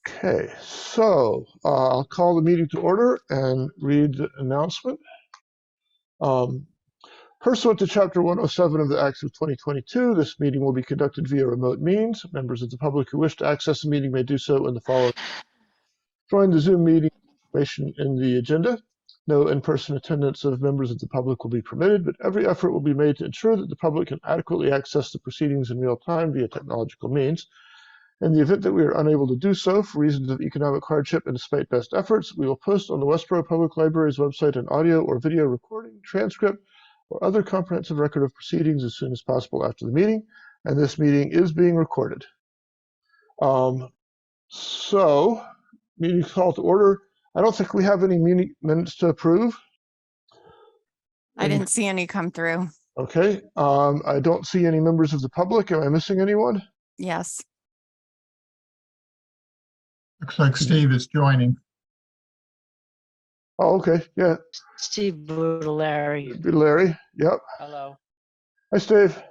Okay, so I'll call the meeting to order and read the announcement. Pursuant to Chapter 107 of the Acts of 2022, this meeting will be conducted via remote means. Members of the public who wish to access the meeting may do so in the following. Join the Zoom meeting information in the agenda. No in-person attendance of members of the public will be permitted, but every effort will be made to ensure that the public can adequately access the proceedings in real time via technological means. In the event that we are unable to do so for reasons of economic hardship and despite best efforts, we will post on the Westborough Public Library's website an audio or video recording, transcript, or other comprehensive record of proceedings as soon as possible after the meeting, and this meeting is being recorded. So, meeting call to order. I don't think we have any meeting minutes to approve. I didn't see any come through. Okay. I don't see any members of the public. Am I missing anyone? Yes. Looks like Steve is joining. Oh, okay. Yeah. Steve Larry. Larry. Yep. Hello. Hi, Steve.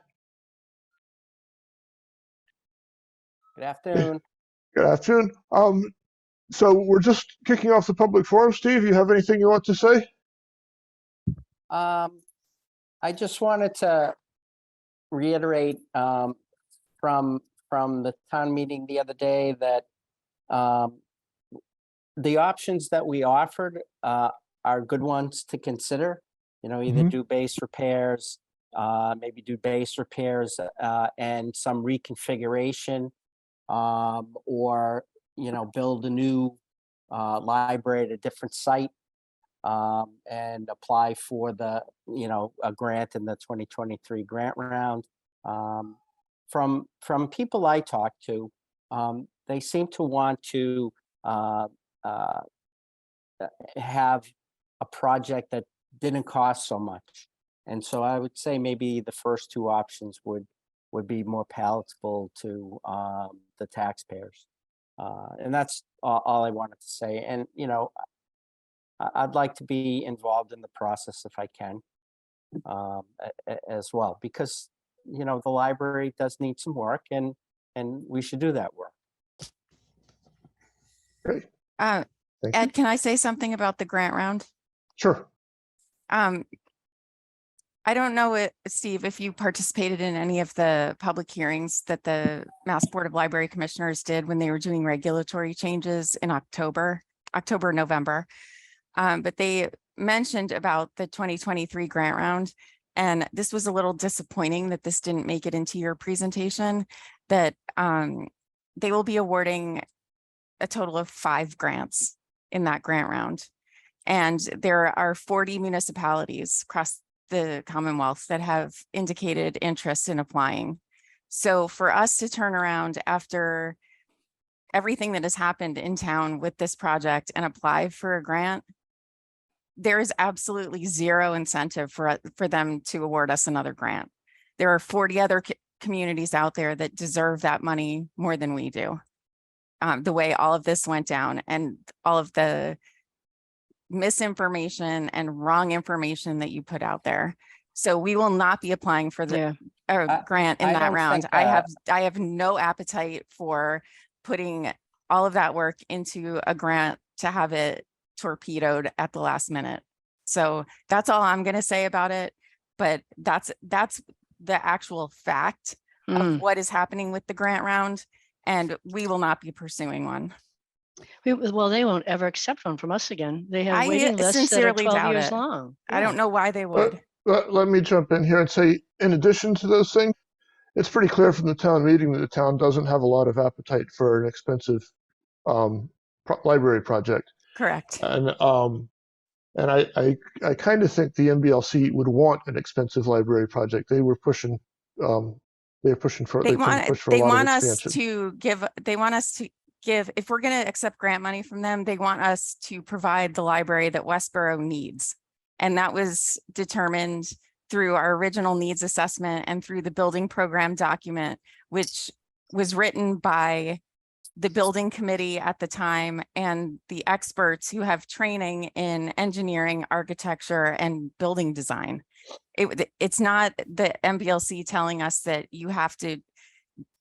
Good afternoon. Good afternoon. So we're just kicking off the public forum. Steve, you have anything you want to say? I just wanted to reiterate from the town meeting the other day that the options that we offered are good ones to consider. You know, either do base repairs, maybe do base repairs and some reconfiguration, or build a new library at a different site and apply for the a grant in the 2023 grant round. From people I talked to, they seem to want to have a project that didn't cost so much, and so I would say maybe the first two options would be more palatable to the taxpayers, and that's all I wanted to say. And I'd like to be involved in the process if I can, as well, because the library does need some work, and we should do that work. Great. Ed, can I say something about the grant round? Sure. I don't know, Steve, if you participated in any of the public hearings that the Mass Board of Library Commissioners did when they were doing regulatory changes in October, November. But they mentioned about the 2023 grant round. And this was a little disappointing that this didn't make it into your presentation, that they will be awarding a total of 5 grants in that grant round. And there are 40 municipalities across the Commonwealth that have indicated interest in applying. So for us to turn around after everything that has happened in town with this project and apply for a grant, there is absolutely zero incentive for them to award us another grant. There are 40 other communities out there that deserve that money more than we do. The way all of this went down and all of the misinformation and wrong information that you put out there. So we will not be applying for the grant in that round. I have no appetite for putting all of that work into a grant to have it torpedoed at the last minute. So that's all I'm going to say about it. But that's the actual fact of what is happening with the grant round, and we will not be pursuing one. Well, they won't ever accept one from us again. They have waiting lists that are 12 years long. I don't know why they would. Let me jump in here and say, in addition to those things, it's pretty clear from the town meeting that the town doesn't have a lot of appetite for an expensive library project. Correct. And I kind of think the MBLC would want an expensive library project. They were pushing. They're pushing for. They want us to give. They want us to give. If we're going to accept grant money from them, they want us to provide the library that Westborough needs, and that was determined through our original needs assessment and through the building program document, which was written by the building committee at the time and the experts who have training in engineering, architecture, and building design. It's not the MBLC telling us that you have to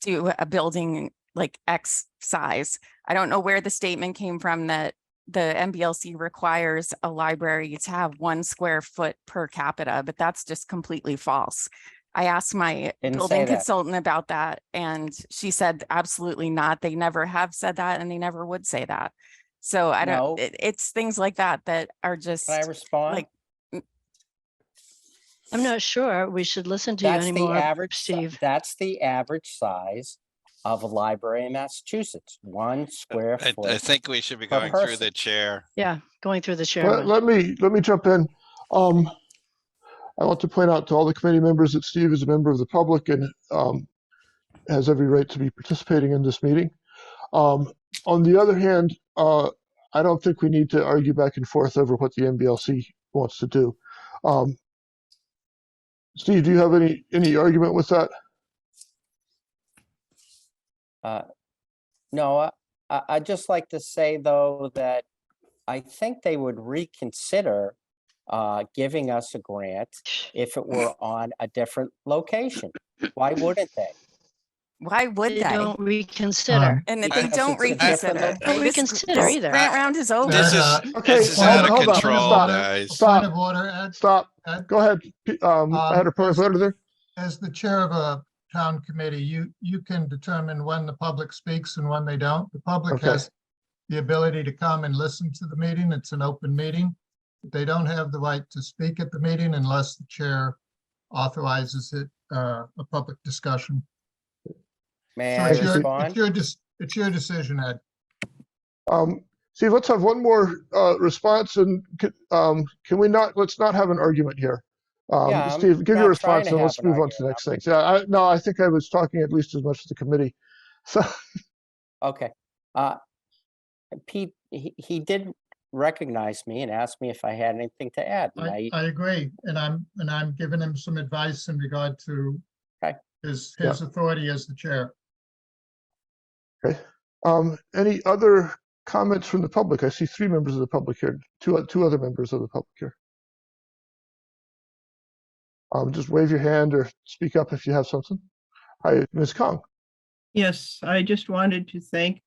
do a building like X size. I don't know where the statement came from that the MBLC requires a library to have 1 square foot per capita, but that's just completely false. I asked my Didn't building say that. consultant about that, and she said absolutely not. They never have said that, and they never would say that. So I don't, No. it's things like that that are just Can I respond? like, I'm not sure we should listen to you That's the anymore, average, Steve. that's the average size of a library in Massachusetts, 1 square I foot. think we should be per going through person. the chair. Yeah, going through the chairman. Let me jump in. I want to point out to all the committee members that Steve is a member of the public and has every right to be participating in this meeting. On the other hand, I don't think we need to argue back and forth over what the MBLC wants to do. Steve, do you have any argument with that? No, I'd just like to say, though, that I think they would reconsider giving us a grant if it were on a different location. Why wouldn't they? why would They they? don't reconsider. And they Because don't it's a different reconsider. Don't This reconsider either. Grant round is over. This That, is Okay, this is hold out on, of hold on. control, Stop. guys. Stop. Point of order, Ed. Stop. Ed, Go ahead. I had a point of order there. as the chair of a town committee, you can determine when the public speaks and when they don't. The public Okay. has the ability to come and listen to the meeting. It's an open meeting. They don't have the right to speak at the meeting unless the chair authorizes it, a public discussion. May So I respond? it's your decision, Ed. Steve, let's have one more response, and can we not? Let's not have an argument here. Yeah, I'm Steve, give your not response, trying to and have let's an move on to the argument. next things. Yeah, no, I think I was talking at least as much as the committee. So, Okay. Pete, he did recognize me and asked me if I had anything to add. And I agree, and I'm giving him some advice in regard to Okay. his Yeah. authority as the chair. okay. Any other comments from the public? I see 3 members of the public here. Two other members of the public here. Just wave your hand or speak up if you have something. Hi, Ms. Kong. Yes, I just wanted to thank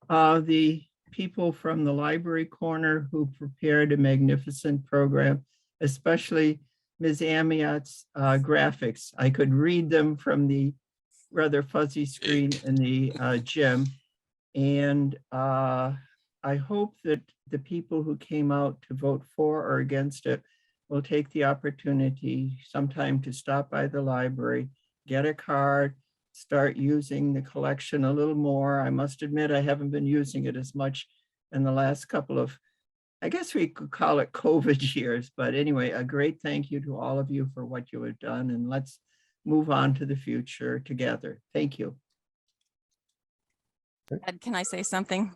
the people from the library corner who prepared a magnificent program, especially Ms. Amiot's graphics. I could read them from the rather fuzzy screen in the gym. And I hope that the people who came out to vote for or against it will take the opportunity sometime to stop by the library, get a card, start using the collection a little more. I must admit, I haven't been using it as much in the last couple of, I guess we could call it COVID years. But anyway, a great thank you to all of you for what you have done, and let's move on to the future together. Thank you. Ed, can I say something?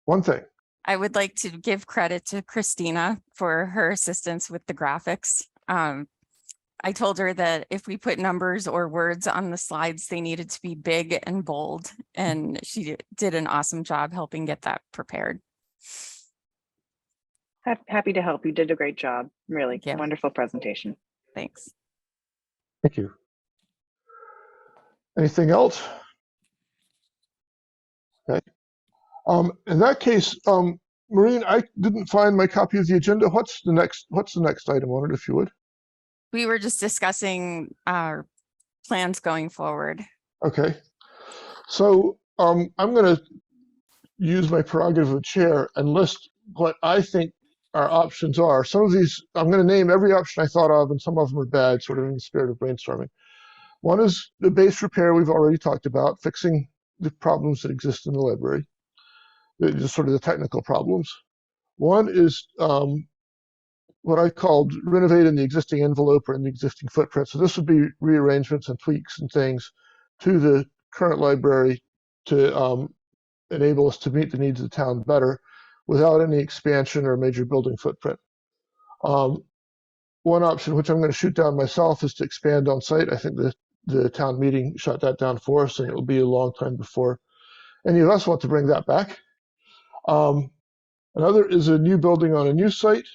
One thing. I would like to give credit to Christina for her assistance with the graphics. I told her that if we put numbers or words on the slides, they needed to be big and bold, and she did an awesome job helping get that prepared. Happy to help. You did a great job. Really Thank you. wonderful presentation. Thanks. Thank you. Anything else? Okay. In that case, Maureen, I didn't find my copy of the agenda. What's the next item on it, if you would? We were just discussing our plans going forward. Okay. So I'm going to use my prerogative of chair and list what I think our options are. Some of these, I'm going to name every option I thought of, and some of them are bad, sort of in the spirit of brainstorming. One is the base repair we've already talked about, fixing the problems that exist in the library, just sort of the technical problems. One is what I called renovating the existing envelope or in the existing footprint. So this would be rearrangements and tweaks and things to the current library to enable us to meet the needs of the town better without any expansion or major building footprint. One option, which I'm going to shoot down myself, is to expand on site. I think the town meeting shut that down for us, and it will be a long time before any of us want to bring that back. Another is a new building on a new site,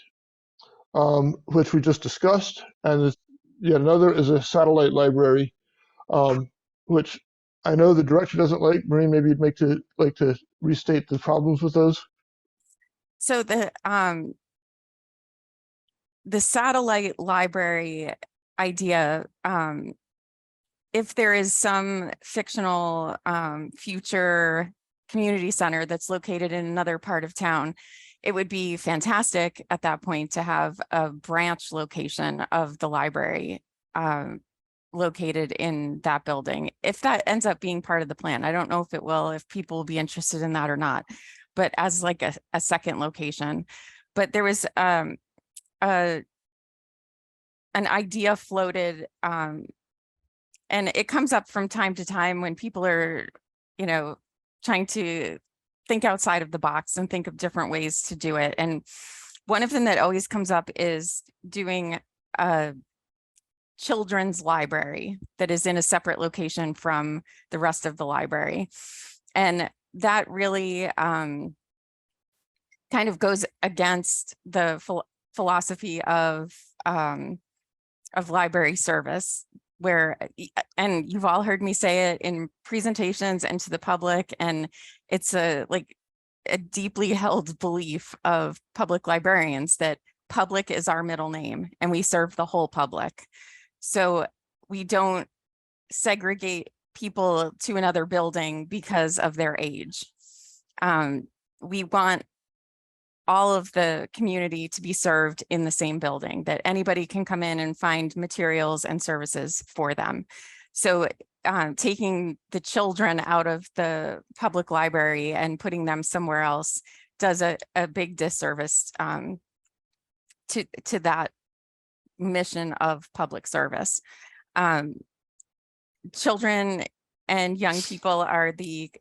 which we just discussed. And yet another is a satellite library, which I know the director doesn't like. Maureen, maybe you'd like to restate the problems with those. So the satellite library idea, if there is some fictional future community center that's located in another part of town, it would be fantastic at that point to have a branch location of the library located in that building. If that ends up being part of the plan, I don't know if it will, if people will be interested in that or not, but as like a second location. But there was an idea floated, and it comes up from time to time when people are, trying to think outside of the box and think of different ways to do it. And one of them that always comes up is doing a children's library that is in a separate location from the rest of the library. And that really kind of goes against the philosophy of library service, where, and you've all heard me say it in presentations and to the public, and it's a deeply held belief of public librarians that public is our middle name and we serve the whole public. So we don't segregate people to another building because of their age. We want all of the community to be served in the same building, that anybody can come in and find materials and services for them. So taking the children out of the public library and putting them somewhere else does a big disservice to that mission of public service. Children and young people are the,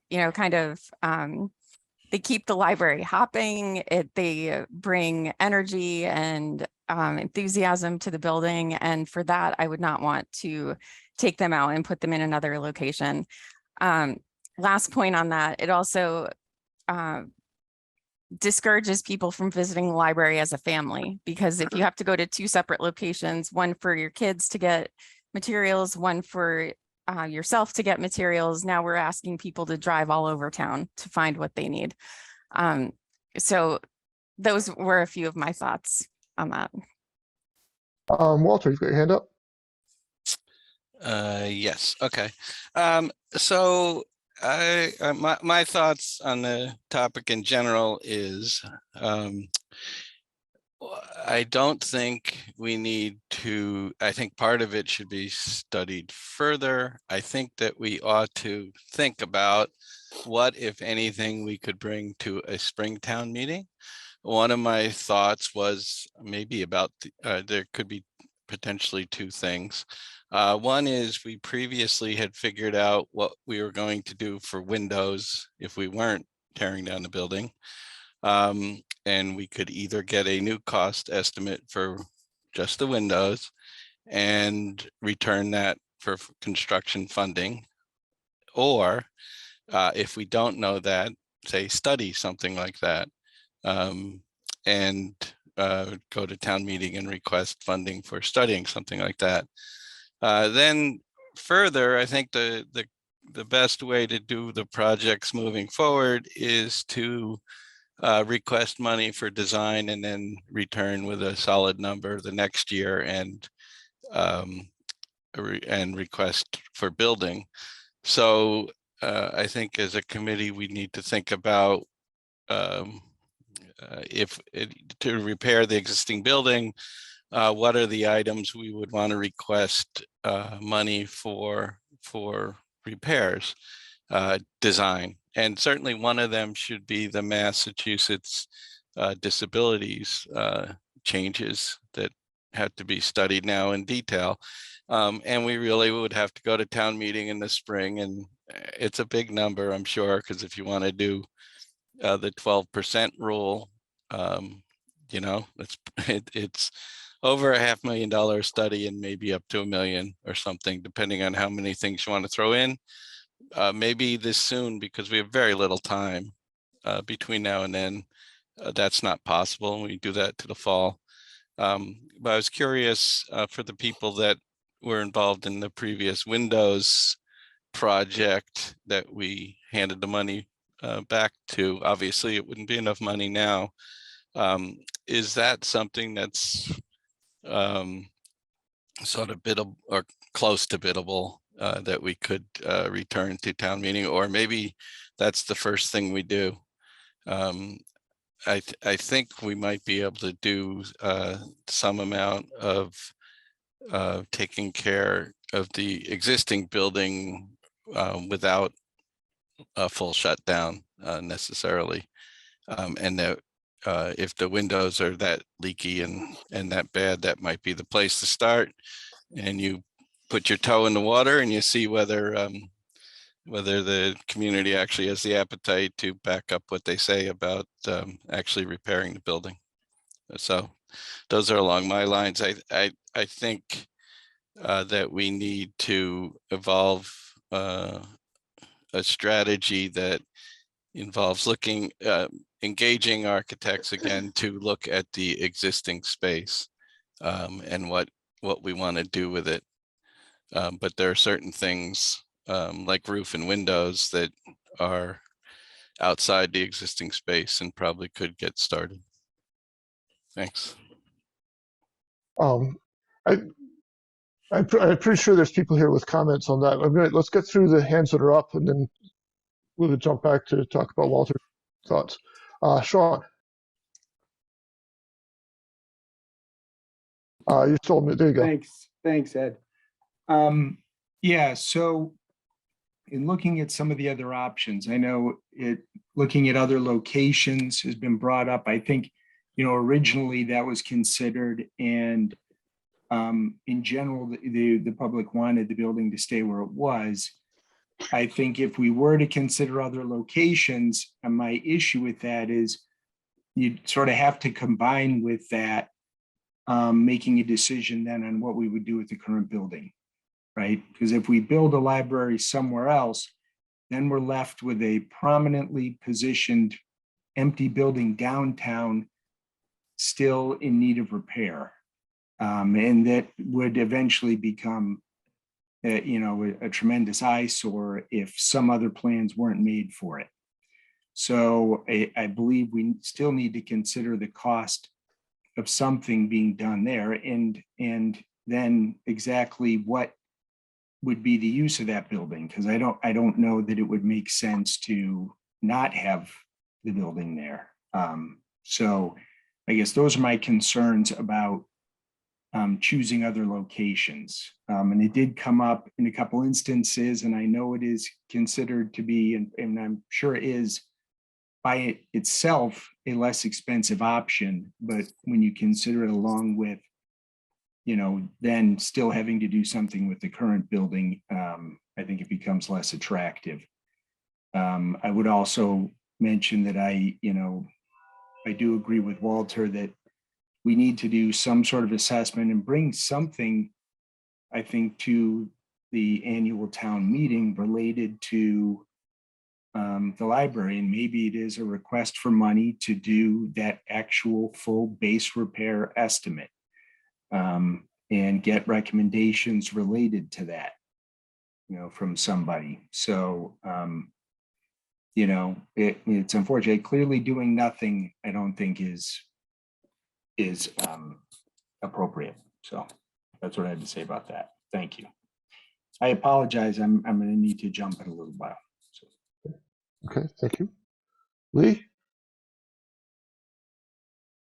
they keep the library hopping. They bring energy and enthusiasm to the building. And for that, I would not want to take them out and put them in another location. Last point on that, it also discourages people from visiting the library as a family, because if you have to go to two separate locations, one for your kids to get materials, one for yourself to get materials, now we're asking people to drive all over town to find what they need. So those were a few of my thoughts on that. Walter, you've got your hand up. Yes. Okay. So my thoughts on the topic in general is I don't think we need to, I think part of it should be studied further. I think that we ought to think about what, if anything, we could bring to a Springtown meeting. One of my thoughts was maybe about there could be potentially two things. One is we previously had figured out what we were going to do for windows if we weren't tearing down the building. And we could either get a new cost estimate for just the windows and return that for construction funding. Or if we don't know that, say study something like that, and go to town meeting and request funding for studying something like that. Then further, I think the best way to do the projects moving forward is to request money for design and then return with a solid number the next year and request for building. So I think as a committee, we need to think about to repair the existing building, what are the items we would want to request money for repairs, design. And certainly one of them should be the Massachusetts disabilities changes that have to be studied now in detail. And we really would have to go to town meeting in the spring, and it's a big number, I'm sure, because if you want to do the 12% rule, it's over $500,000 study and maybe up to $1 million or something, depending on how many things you want to throw in. Maybe this soon, because we have very little time between now and then. That's not possible. We do that to the fall. But I was curious for the people that were involved in the previous Windows project that we handed the money back to. Obviously, it wouldn't be enough money now. Is that something that's sort of biddable or close to biddable that we could return to town meeting? Or maybe that's the first thing we do. I think we might be able to do some amount of taking care of the existing building without a full shutdown necessarily. And that if the windows are that leaky and that bad, that might be the place to start. And you put your toe in the water and you see whether the community actually has the appetite to back up what they say about actually repairing the building. So those are along my lines. I think that we need to evolve a strategy that involves engaging architects again to look at the existing space and what we want to do with it. But there are certain things like roof and windows that are outside the existing space and probably could get started. Thanks. I'm pretty sure there's people here with comments on that. Let's get through the hands that are up, and then we'll jump back to talk about Walter's thoughts. Sean, you told me. There you go. Thanks, Ed. Yeah, so in looking at some of the other options, I know looking at other locations has been brought up. I think, originally that was considered, and in general, the public wanted the building to stay where it was. I think if we were to consider other locations, and my issue with that is you'd sort of have to combine with that, making a decision then on what we would do with the current building, right? Because if we build a library somewhere else, then we're left with a prominently positioned empty building downtown still in need of repair. And that would eventually become a tremendous eyesore if some other plans weren't made for it. So I believe we still need to consider the cost of something being done there, and then exactly what would be the use of that building, because I don't know that it would make sense to not have the building there. So I guess those are my concerns about choosing other locations. And it did come up in a couple instances, and I know it is considered to be, and I'm sure it is by itself a less expensive option, but when you consider it along with, then still having to do something with the current building, I think it becomes less attractive. I would also mention that I do agree with Walter that we need to do some sort of assessment and bring something, I think, to the annual town meeting related to the library. And maybe it is a request for money to do that actual full base repair estimate, and get recommendations related to that, from somebody. So, it's unfortunate. Clearly doing nothing, I don't think is appropriate. So that's what I had to say about that. Thank you. I apologize. I'm going to need to jump in a little while. So. Okay, thank you. Lee?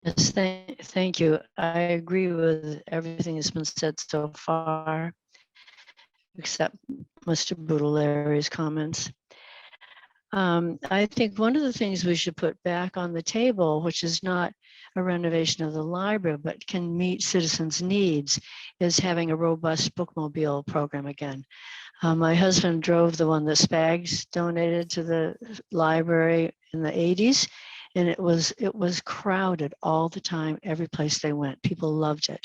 Yes, thank you. I agree with everything that's been said so far, except Mr. Boudelaire's comments. I think one of the things we should put back on the table, which is not a renovation of the library, but can meet citizens' needs, is having a robust bookmobile program again. My husband drove the one that Spags donated to the library in the 80s, and it was crowded all the time, every place they went. People loved it.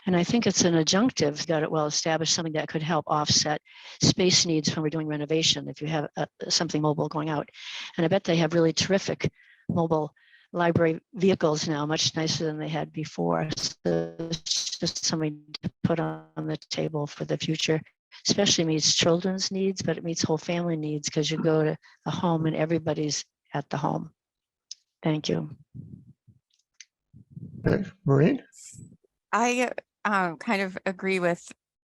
And I think it's an adjunctive, got it well established, something that could help offset space needs when we're doing renovation, if you have something mobile going out. And I bet they have really terrific mobile library vehicles now, much nicer than they had before. So it's just something to put on the table for the future. especially meets children's needs, but it meets whole family needs because you go to a home and everybody's at the home. Thank you. Okay, Maureen? I kind of agree with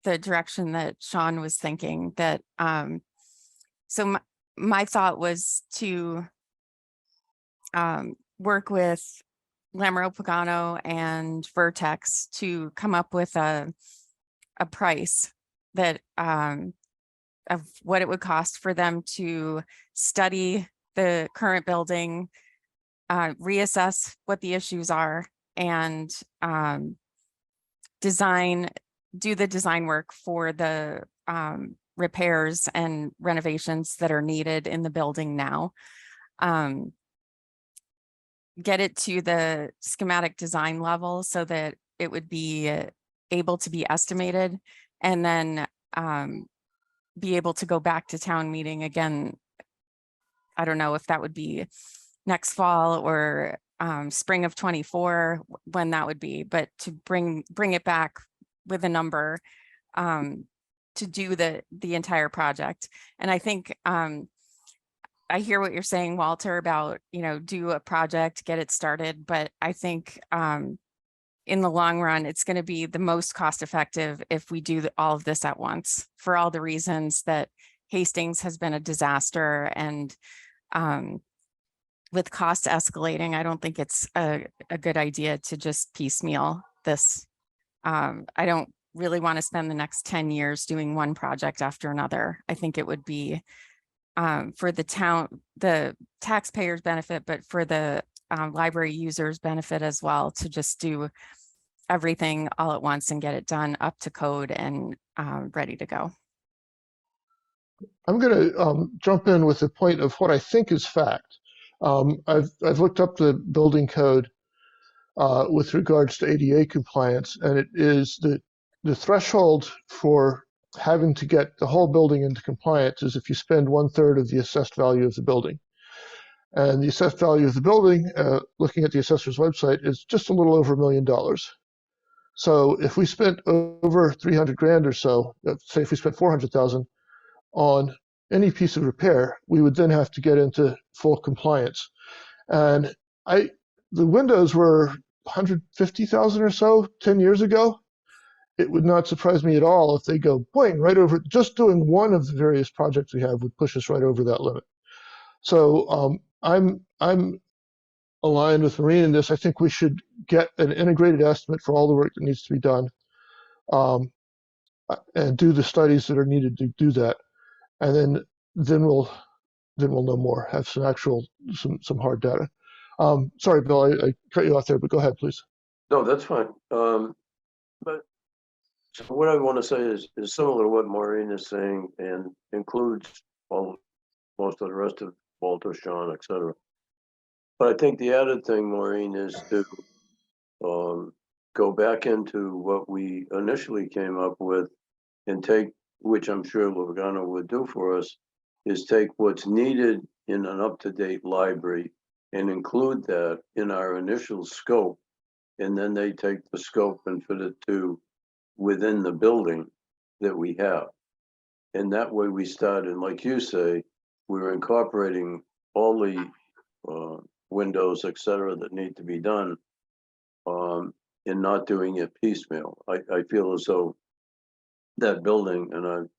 the direction that Sean was thinking, that so my thought was to work with Lamoureux Pagano and Vertex to come up with a price that of what it would cost for them to study the current building, reassess what the issues are, and do the design work for the repairs and renovations that are needed in the building now. Get it to the schematic design level so that it would be able to be estimated, and then be able to go back to town meeting again. I don't know if that would be next fall or spring of 24, when that would be, but to bring it back with a number to do the entire project. And I think I hear what you're saying, Walter, about, do a project, get it started, but I think in the long run, it's going to be the most cost effective if we do all of this at once, for all the reasons that Hastings has been a disaster. And with cost escalating, I don't think it's a good idea to just piecemeal this. I don't really want to spend the next 10 years doing one project after another. I think it would be for the town, the taxpayers' benefit, but for the library users' benefit as well, to just do everything all at once and get it done up to code and ready to go. I'm going to jump in with a point of what I think is fact. I've looked up the building code with regards to ADA compliance, and it is that the threshold for having to get the whole building into compliance is if you spend 1/3 of the assessed value of the building. And the assessed value of the building, looking at the assessor's website, is just a little over $1 million. So if we spent over 300 grand or so, say if we spent 400,000 on any piece of repair, we would then have to get into full compliance. And the windows were 150,000 or so 10 years ago. It would not surprise me at all if they go boing right over. Just doing one of the various projects we have would push us right over that limit. So I'm aligned with Maureen in this. I think we should get an integrated estimate for all the work that needs to be done, and do the studies that are needed to do that, and then we'll know more. Have some hard data. Sorry, Bill, I cut you off there, but go ahead, please. No, that's fine. But so what I want to say is similar to what Maureen is saying, and includes most of the rest of Walter, Sean, etc. But I think the added thing, Maureen, is to go back into what we initially came up with and take, which I'm sure Lugano would do for us, is take what's needed in an up-to-date library and include that in our initial scope. And then they take the scope and fit it to within the building that we have. And that way we start, and like you say, we're incorporating all the windows, et cetera, that need to be done, and not doing it piecemeal. I feel as though that building, and I'll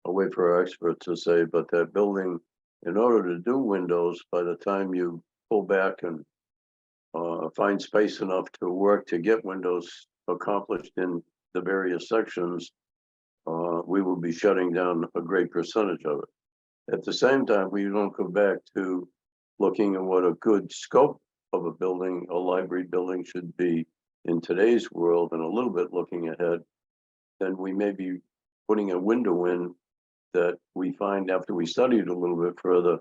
wait for our experts to say, but that building, in order to do windows, by the time you pull back and find space enough to work to get windows accomplished in the various sections, we will be shutting down a great percentage of it. At the same time, we don't go back to looking at what a good scope of a building, a library building, should be in today's world, and a little bit looking ahead, then we may be putting a window in that we find after we studied a little bit further,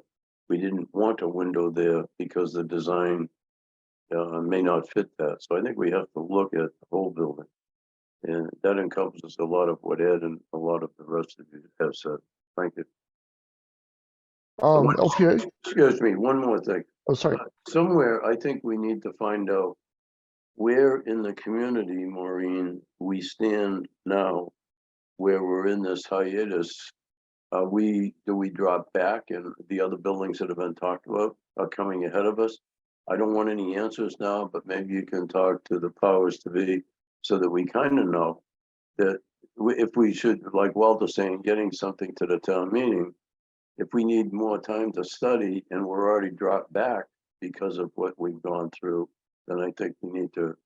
we didn't want a window there because the design may not fit that. So I think we have to look at the whole building. And that encompasses a lot of what Ed and a lot of the rest of you have said. Thank you. LPA? Excuse me, one more thing. Oh, sorry. Somewhere, I think we need to find out where in the community, Maureen, we stand now where we're in this hiatus, do we drop back and the other buildings that have been talked about are coming ahead of us? I don't want any answers now, but maybe you can talk to the powers to be so that we kind of know that if we should, like Walter saying, getting something to the town meeting, if we need more time to study and we're already dropped back because of what we've gone through, then I think we need to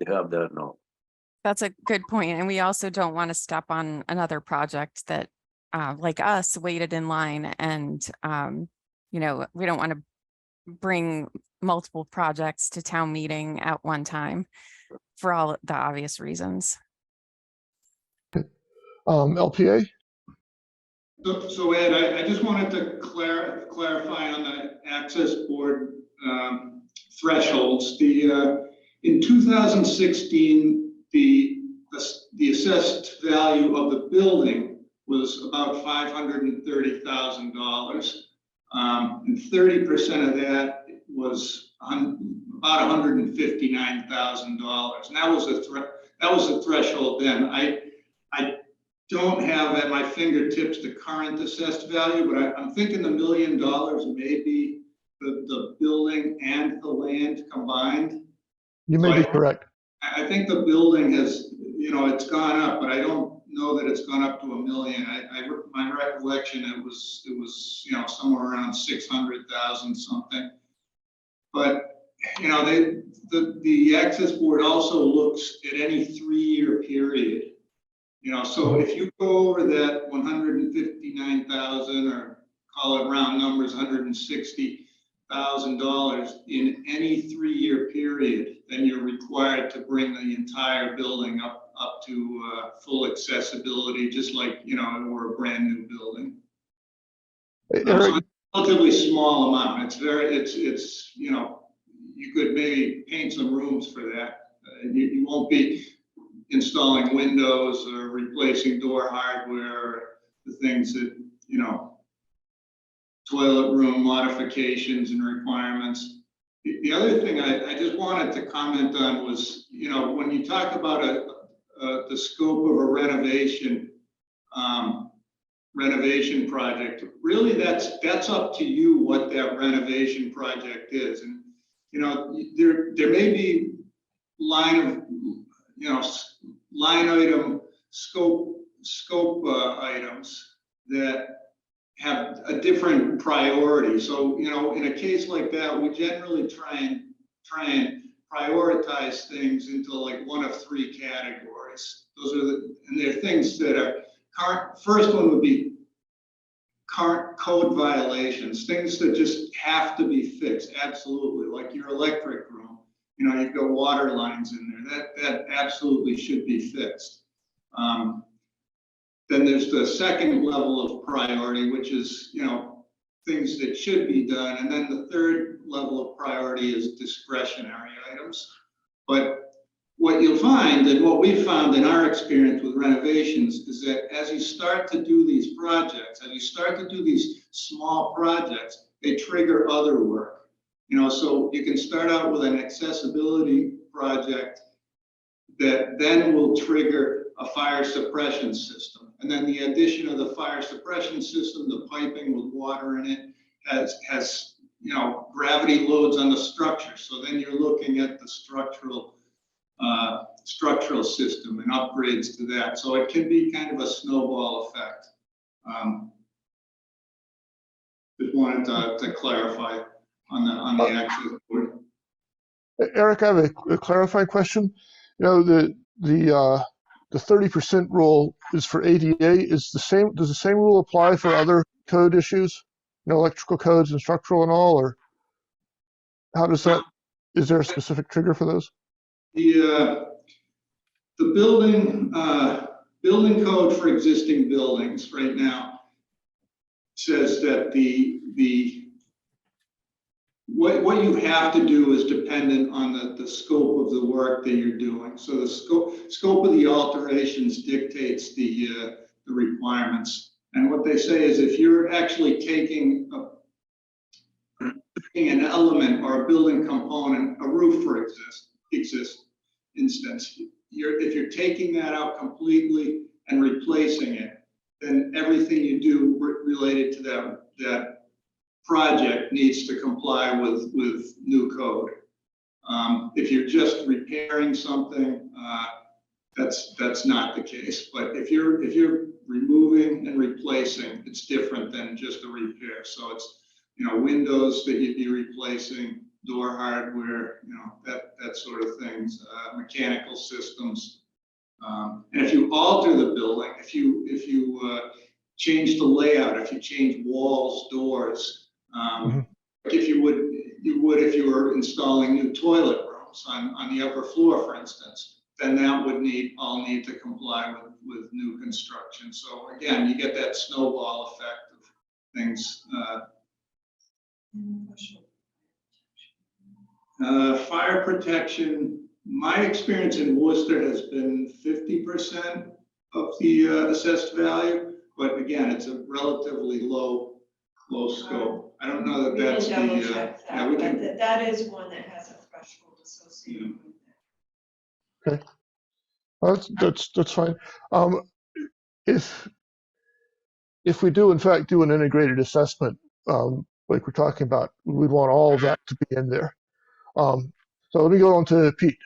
have that now. That's a good point. And we also don't want to step on another project that, like us, waited in line. And, we don't want to bring multiple projects to town meeting at one time for all the obvious reasons. LPA? So Ed, I just wanted to clarify on the access board thresholds. In 2016, the assessed value of the building was about $530,000, and 30% of that was about $159,000, and that was the threshold then. I don't have at my fingertips the current assessed value, but I'm thinking $1 million may be the building and the land combined. You may be correct. I think the building has, it's gone up, but I don't know that it's gone up to $1 million. My recollection, it was somewhere around 600,000 something. But the access board also looks at any 3-year period. So if you go over that 159,000, or call it round numbers, $160,000 in any 3-year period, then you're required to bring the entire building up to full accessibility, just like, it were a brand new building. So it's a relatively small amount. It's you could maybe paint some rooms for that. You won't be installing windows or replacing door hardware, or the things that, toilet room modifications and requirements. The other thing I just wanted to comment on was, when you talk about the scope of a renovation project, really that's up to you what that renovation project is. And, there may be line item scope items that have a different priority. So, in a case like that, we generally try and prioritize things into like one of 3 categories. Those are and they're things that are first one would be current code violations, things that just have to be fixed. Absolutely, like your electric room. You've got water lines in there that absolutely should be fixed. Then there's the second level of priority, which is, things that should be done. And then the third level of priority is discretionary items. But what you'll find, and what we've found in our experience with renovations, is that as you start to do these projects, as you start to do these small projects, they trigger other work. So you can start out with an accessibility project that then will trigger a fire suppression system. And then the addition of the fire suppression system, the piping with water in it, has gravity loads on the structure. So then you're looking at the structural system and upgrades to that. So it can be kind of a snowball effect. Just wanted to clarify on the access board. Eric, I have a clarifying question. The 30% rule is for ADA. Does the same rule apply for other code issues? Electrical codes and structural and all, or how does that? Is there a specific trigger for those? The building code for existing buildings right now says that what you have to do is dependent on the scope of the work that you're doing. So the scope of the alterations dictates the requirements. And what they say is if you're actually taking an element or a building component, a roof for instance, if you're taking that out completely and replacing it, then everything you do related to that project needs to comply with new code. If you're just repairing something, that's not the case. But if you're removing and replacing, it's different than just a repair. So it's, you know, windows that you'd be replacing, door hardware, you know, that sort of things, mechanical systems. And if you alter the building, if you change the layout, if you change walls, doors, like if you would if you were installing new toilet rooms on the upper floor, for instance, then that would all need to comply with new construction. So again, you get that snowball effect of things. Fire protection, my experience in Worcester has been 50% of the assessed value, but again, it's a relatively low scope. I don't know that We can that's double the, check yeah, that, we but can, that is one that has a threshold associated with it. Okay. That's fine. If we do in fact do an integrated assessment, like we're talking about, we'd want all of that to be in there. So let me go on to Pete.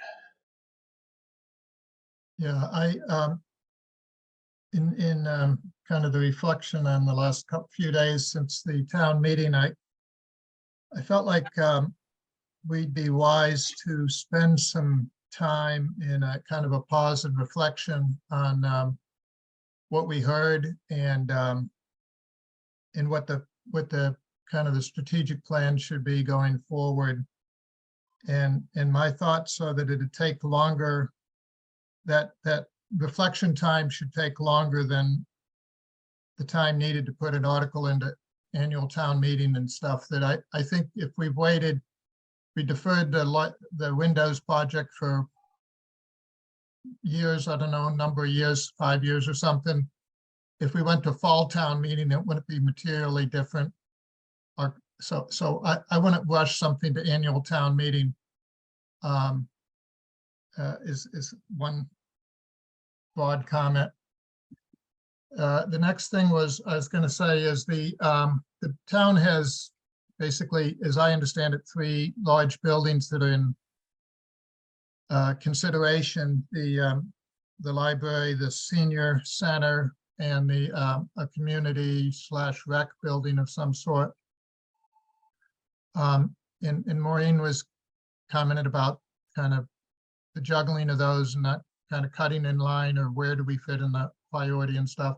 Yeah, in kind of the reflection on the last few days since the town meeting, I felt like we'd be wise to spend some time in a kind of a pause and reflection on what we heard and what the kind of the strategic plan should be going forward. And my thoughts are that it'd take longer, that reflection time should take longer than the time needed to put an article into annual town meeting and stuff. That I think if we waited, we deferred the Windows project for years, I don't know, a number of years, 5 years or something. If we went to fall town meeting, it wouldn't be materially different. So I wouldn't rush something to annual town meeting. Is one broad comment. The next thing I was going to say is the town has basically, as I understand it, 3 large buildings that are in consideration: the library, the senior center, and a community/rec building of some sort. And Maureen was commented about kind of the juggling of those and not kind of cutting in line, or where do we fit in the priority and stuff.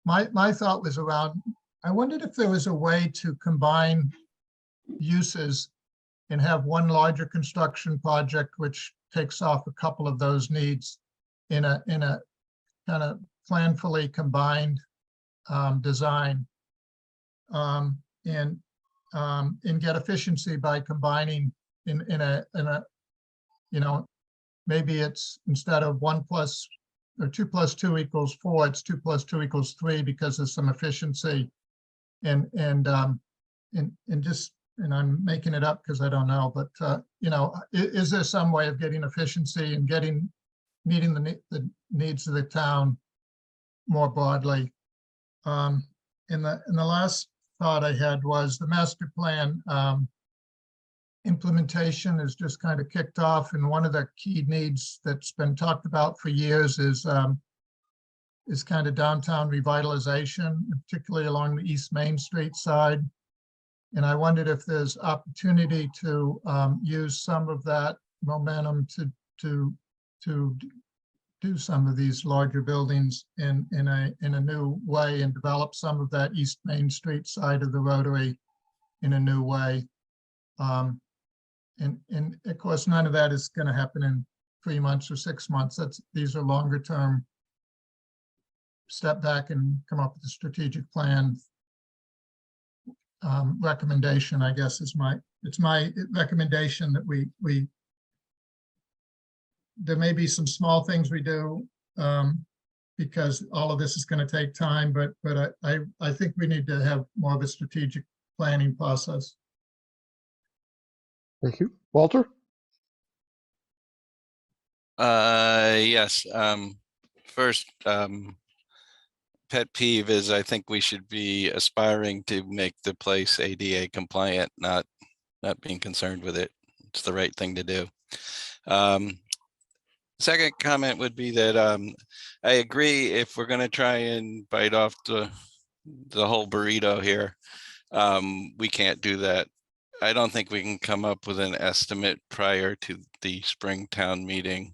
My thought was around, I wondered if there was a way to combine uses and have one larger construction project which takes off a couple of those needs in a kind of planfully combined design, and get efficiency by combining in a you know, maybe it's instead of 1 plus or 2 plus 2 equals 4, it's 2 plus 2 equals 3 because there's some efficiency, and I'm making it up because I don't know, but you know, is there some way of getting efficiency and meeting the needs of the town more broadly? And the last thought I had was the master plan implementation is just kind of kicked off, and one of the key needs that's been talked about for years is kind of downtown revitalization, particularly along the East Main Street side. And I wondered if there's opportunity to use some of that momentum to do some of these larger buildings in a new way, and develop some of that East Main Street side of the Rotary in a new way. And of course, none of that is going to happen in 3 months or 6 months. These are longer term. Step back and come up with a strategic plan. Recommendation, I guess, is my recommendation that we there may be some small things we do because all of this is going to take time, but I think we need to have more of a strategic planning process. Thank you. Walter? Yes. First, pet peeve is I think we should be aspiring to make the place ADA compliant, not being concerned with it. It's the right thing to do. Second comment would be that I agree, if we're going to try and bite off the whole burrito here, we can't do that. I don't think we can come up with an estimate prior to the spring town meeting,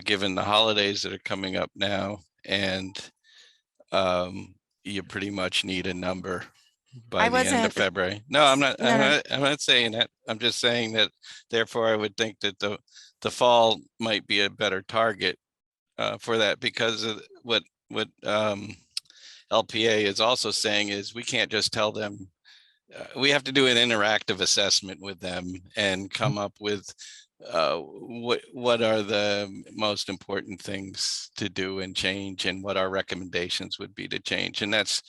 given the holidays that are coming up now, and you pretty much need a number by I the end of wasn't, February. No, I'm not. no. I'm not saying that. I'm just saying that. Therefore, I would think that the fall might be a better target for that, because of what LPA is also saying is we can't just tell them. We have to do an interactive assessment with them and come up with what are the most important things to do and change, and what our recommendations would be to change, and that's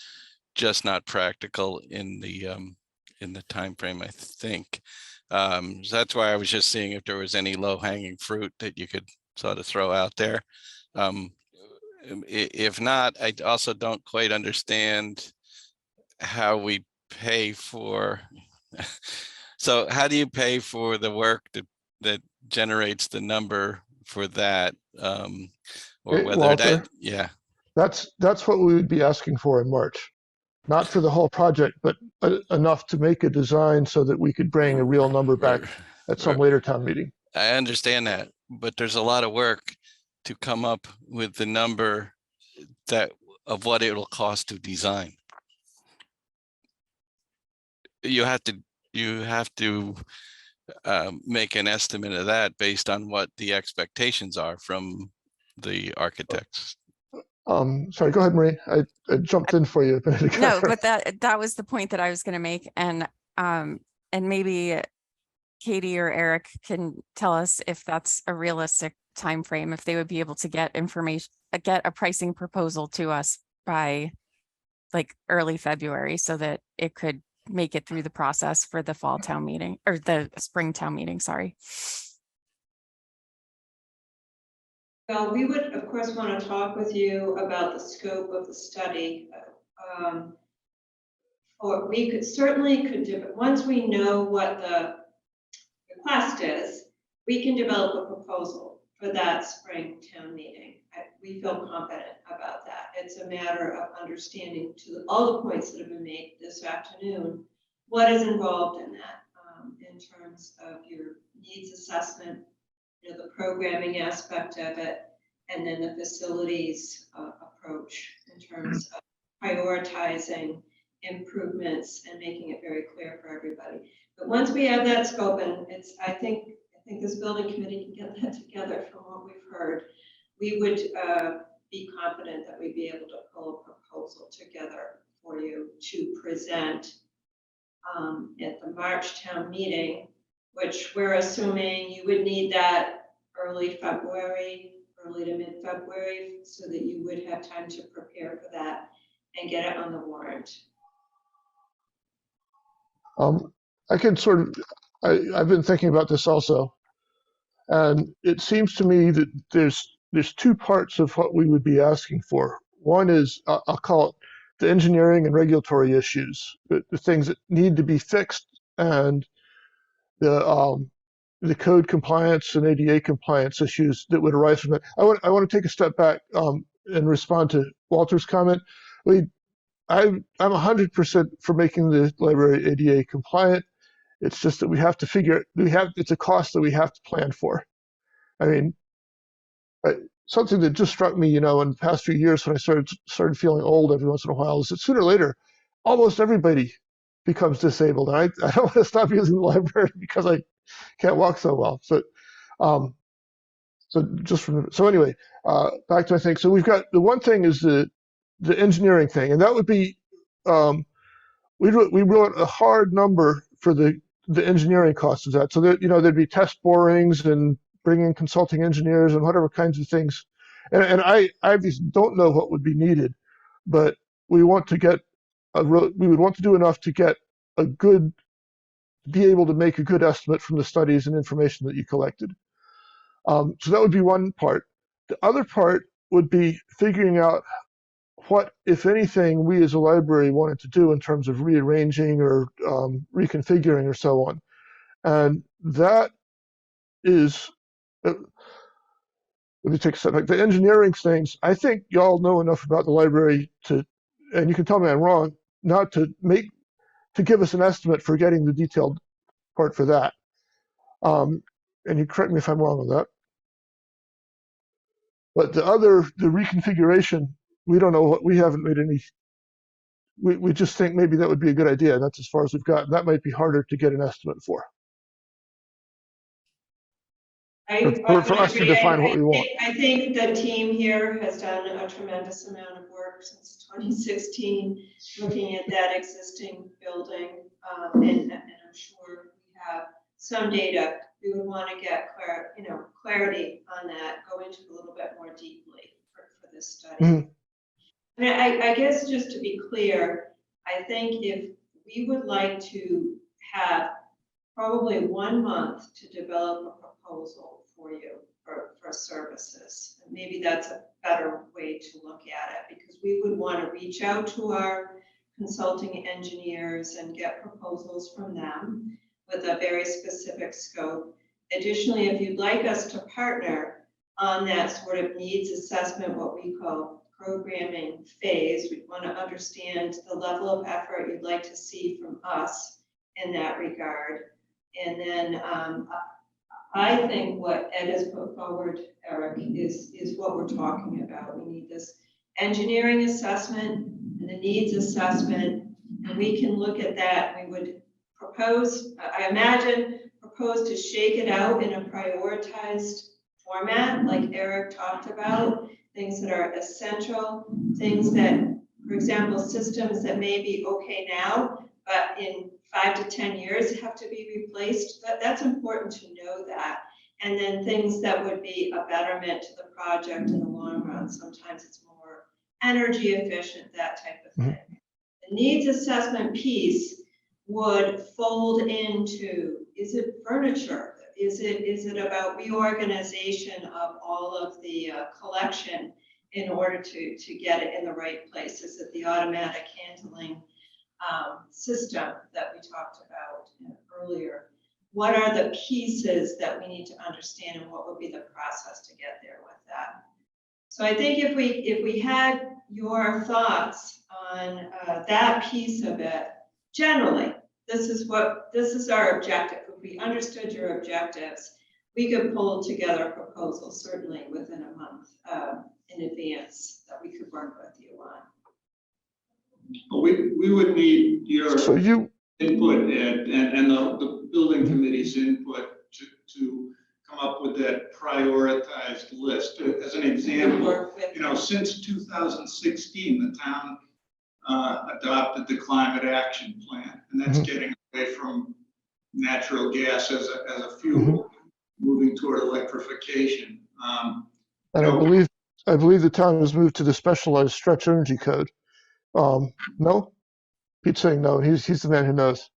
just not practical in the time frame, I think. So that's why I was just seeing if there was any low-hanging fruit that you could sort of throw out there. If not, I also don't quite understand how we pay for. So how do you pay for the work that generates the number for that? Or Hey, whether Walter, that, yeah. That's what we would be asking for in March. Not for the whole project, but enough to make a design so that we could bring a real number back at some later town meeting. I understand that, but there's a lot of work to come up with the number of what it'll cost to design. You have to make an estimate of that based on what the expectations are from the architects. Sorry, go ahead, Maureen. I jumped in for you a minute ago. No, but that was the point that I was going to make. And maybe Katie or Eric can tell us if that's a realistic time frame, if they would be able to get a pricing proposal to us by like early February, so that it could make it through the process for the fall town meeting, or the spring town meeting, sorry. Well, we would, of course, want to talk with you about the scope of the study. Or we could certainly do it. Once we know what the request is, we can develop a proposal for that spring town meeting. We feel confident about that. It's a matter of understanding, to all the points that have been made this afternoon, what is involved in that, in terms of your needs assessment, the programming aspect of it, and then the facilities approach in terms of prioritizing improvements and making it very clear for everybody. But once we have that scope, and I think this building committee can get that together from what we've heard, we would be confident that we'd be able to pull a proposal together for you to present at the March town meeting, which we're assuming you would need that early to mid-February, so that you would have time to prepare for that and get it on the warrant. I can sort of, I've been thinking about this also, and it seems to me that there's two parts of what we would be asking for. One is, I'll call it the engineering and regulatory issues, the things that need to be fixed, and the code compliance and ADA compliance issues that would arise from that. I want to take a step back and respond to Walter's comment. I'm 100% for making the library ADA compliant. It's just that we have to figure, it's a cost that we have to plan for. I mean, something that just struck me, in the past few years when I started feeling old every once in a while, is that sooner or later, almost everybody becomes disabled. And I don't want to stop using the library because I can't walk so well. So, anyway, back to my thing. So we've got, the one thing is the engineering thing, and that would be, we wrote a hard number for the engineering costs of that. So that, there'd be test borings and bring in consulting engineers and whatever kinds of things. And I just don't know what would be needed, but we want to get we would want to do enough to get be able to make a good estimate from the studies and information that you collected. So that would be one part. The other part would be figuring out what, if anything, we as a library wanted to do in terms of rearranging or reconfiguring or so on. And that is, let me take a step back. The engineering things, I think y'all know enough about the library to, and you can tell me I'm wrong, not to give us an estimate for getting the detailed part for that. And you correct me if I'm wrong on that. But the reconfiguration, we don't know what, we haven't made any, we just think maybe that would be a good idea. And that's as far as we've got. That might be harder to get an estimate for. For us to define what we want. I think the team here has done a tremendous amount of work since 2016, looking at that existing building. And I'm sure we have some data. We would want to get clarity on that, go into it a little bit more deeply for this study. Mm-hmm. And I guess just to be clear, I think if we would like to have probably 1 month to develop a proposal for you for services. And maybe that's a better way to look at it, because we would want to reach out to our consulting engineers and get proposals from them with a very specific scope. Additionally, if you'd like us to partner on that sort of needs assessment, what we call programming phase, we'd want to understand the level of effort you'd like to see from us in that regard. And then I think what Ed has put forward, Eric, is what we're talking about. We need this engineering assessment and the needs assessment, and we can look at that. We would propose, I imagine, propose to shake it out in a prioritized format, like Eric talked about, things that are essential, things that, for example, systems that may be okay now, but in 5 to 10 years have to be replaced. That's important to know that. And then things that would be a betterment to the project in the long run. Sometimes it's more energy efficient, that type of thing. The needs assessment piece would fold into, is it furniture? Is it about reorganization of all of the collection in order to get it in the right place? Is it the automatic handling system that we talked about earlier? What are the pieces that we need to understand, and what would be the process to get there with that? So I think if we had your thoughts on that piece of it, generally, this is our objective. If we understood your objectives, we could pull together a proposal certainly within a month in advance that we could work with you on. Well, we would need your input, Ed, and the building committee's input to come up with that prioritized list. As an example, since 2016, the town adopted the climate action plan, and that's getting away from natural gas as a fuel, moving toward electrification. And I believe the town has moved to the specialized stretch energy code. No? Pete's saying no. He's the man who knows.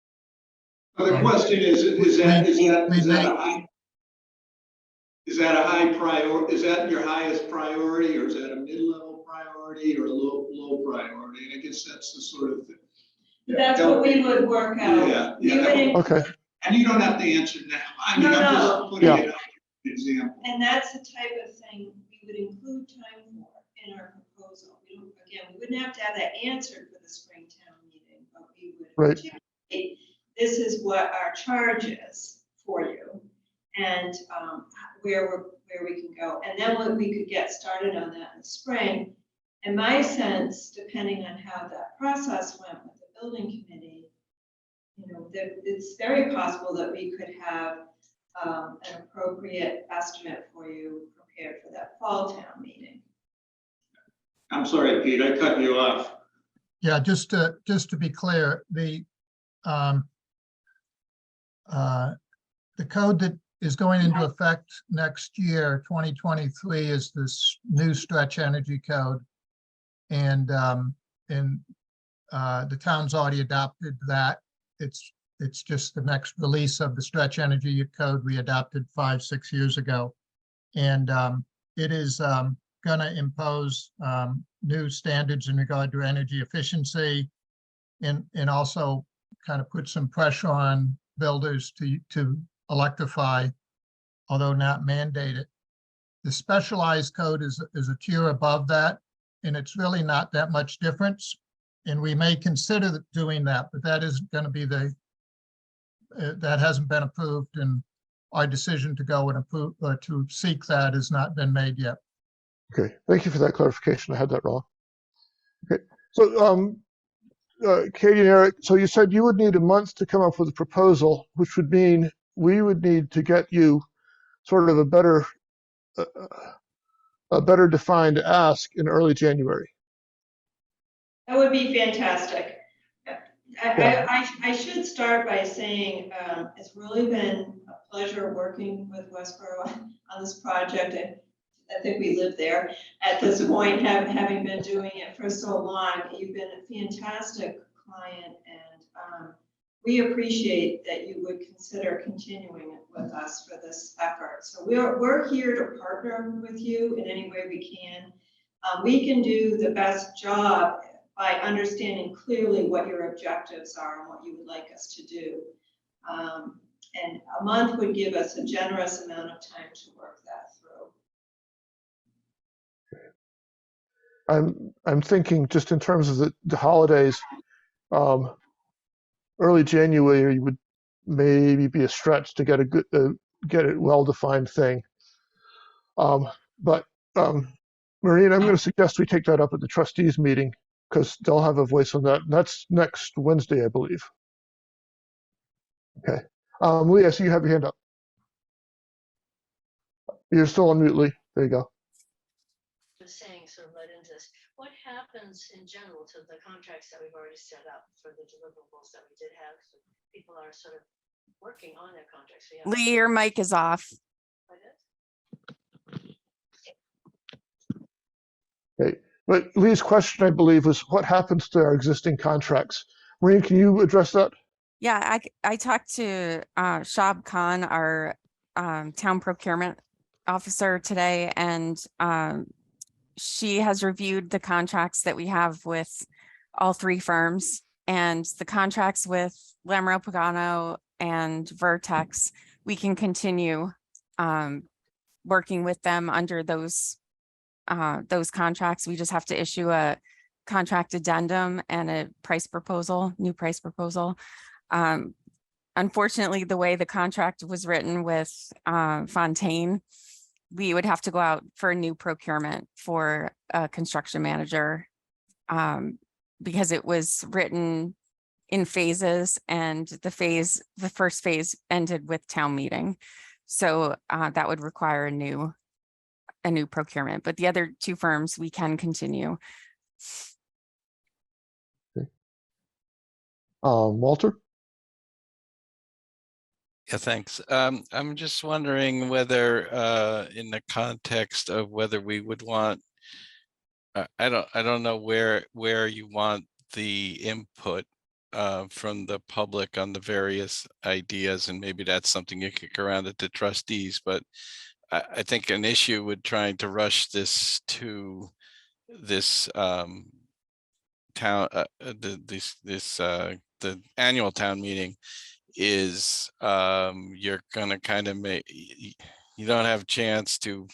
The question is that a high priority? Is that your highest priority, or is that a mid-level priority, or a low priority? And I guess that's the sort of thing. That's what we would work out. Yeah. Okay. And you don't have to answer now. I mean, I'm just putting it out as an example. And that's the type of thing we would include time for in our proposal. Again, we wouldn't have to have that answered for the spring town meeting, but we would articulate, this is what our charge is for you, and where we can go. And then we could get started on that in the spring. In my sense, depending on how that process went with the building committee, it's very possible that we could have an appropriate estimate for you prepared for that fall town meeting. I'm sorry, Pete, I cut you off. Yeah, just to be clear, the code that is going into effect next year, 2023, is this new stretch energy code. And the town's already adopted that. It's just the next release of the stretch energy code we adopted 5-6 years ago. And it is gonna impose new standards in regard to energy efficiency and also kind of put some pressure on builders to electrify, although not mandate it. The specialized code is a tier above that, and it's really not that much difference. And we may consider doing that, but that isn't going to be that hasn't been approved, and our decision to go and approve to seek that has not been made yet. Okay, thank you for that clarification. I had that wrong. Okay, so Katie and Eric, so you said you would need a month to come up with a proposal, which would mean we would need to get you sort of a better defined ask in early January. That would be fantastic. Yeah. I should start by saying it's really been a pleasure working with Westborough on this project. I think we live there at this point, having been doing it for so long. You've been a fantastic client, and we appreciate that you would consider continuing with us for this effort. So we're here to partner with you in any way we can. We can do the best job by understanding clearly what your objectives are and what you would like us to do. And a month would give us a generous amount of time to work that through. I'm thinking just in terms of the holidays, early January would maybe be a stretch to get a good get a well-defined thing. But Maureen, I'm going to suggest we take that up at the trustees meeting because they'll have a voice on that. And that's next Wednesday, I believe. Okay. Lee, I see you have your hand up. You're still on mute, Lee. There you go. Saying sort of led into this. What happens in general to the contracts that we've already set up for the deliverables that we did have? So people are sort of working on their contracts. So Lee, your mic is off. Okay. But Lee's question, I believe, was what happens to our existing contracts? Maureen, can you address that? Yeah, I talked to Shab Khan, our town procurement officer today, and she has reviewed the contracts that we have with all three firms, and the contracts with Lamoureux Pagano and Vertex, we can continue working with them under those contracts. We just have to issue a contract addendum and a price proposal, new price proposal. Unfortunately, the way the contract was written with Fontaine, we would have to go out for a new procurement for a construction manager because it was written in phases, and the first phase ended with town meeting. So that would require a new procurement, but the other two firms we can continue. Okay. Walter? Yeah, thanks. I'm just wondering whether in the context of whether we would want, I don't know where you want the input from the public on the various ideas, and maybe that's something you kick around at the trustees, but I think an issue with trying to rush this to this town, the annual town meeting is you're gonna kind of you don't have a chance to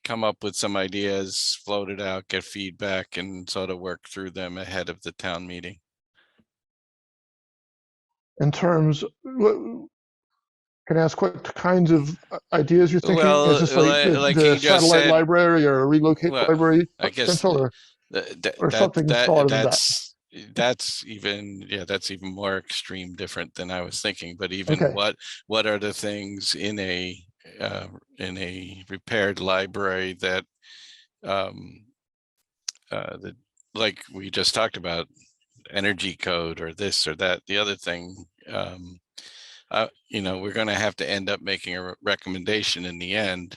come up with some ideas, float it out, get feedback, and sort of work through them ahead of the town meeting. In terms, can I ask what kinds of ideas you're thinking? Well, is this like like the you just satellite said, library or a relocate well, library I guess potential, or something smaller than that? That's even, yeah, that's even more extreme different than I was thinking. But even Okay. what are the things in a repaired library that that, like we just talked about, energy code or this or that, the other thing, you know, we're going to have to end up making a recommendation in the end,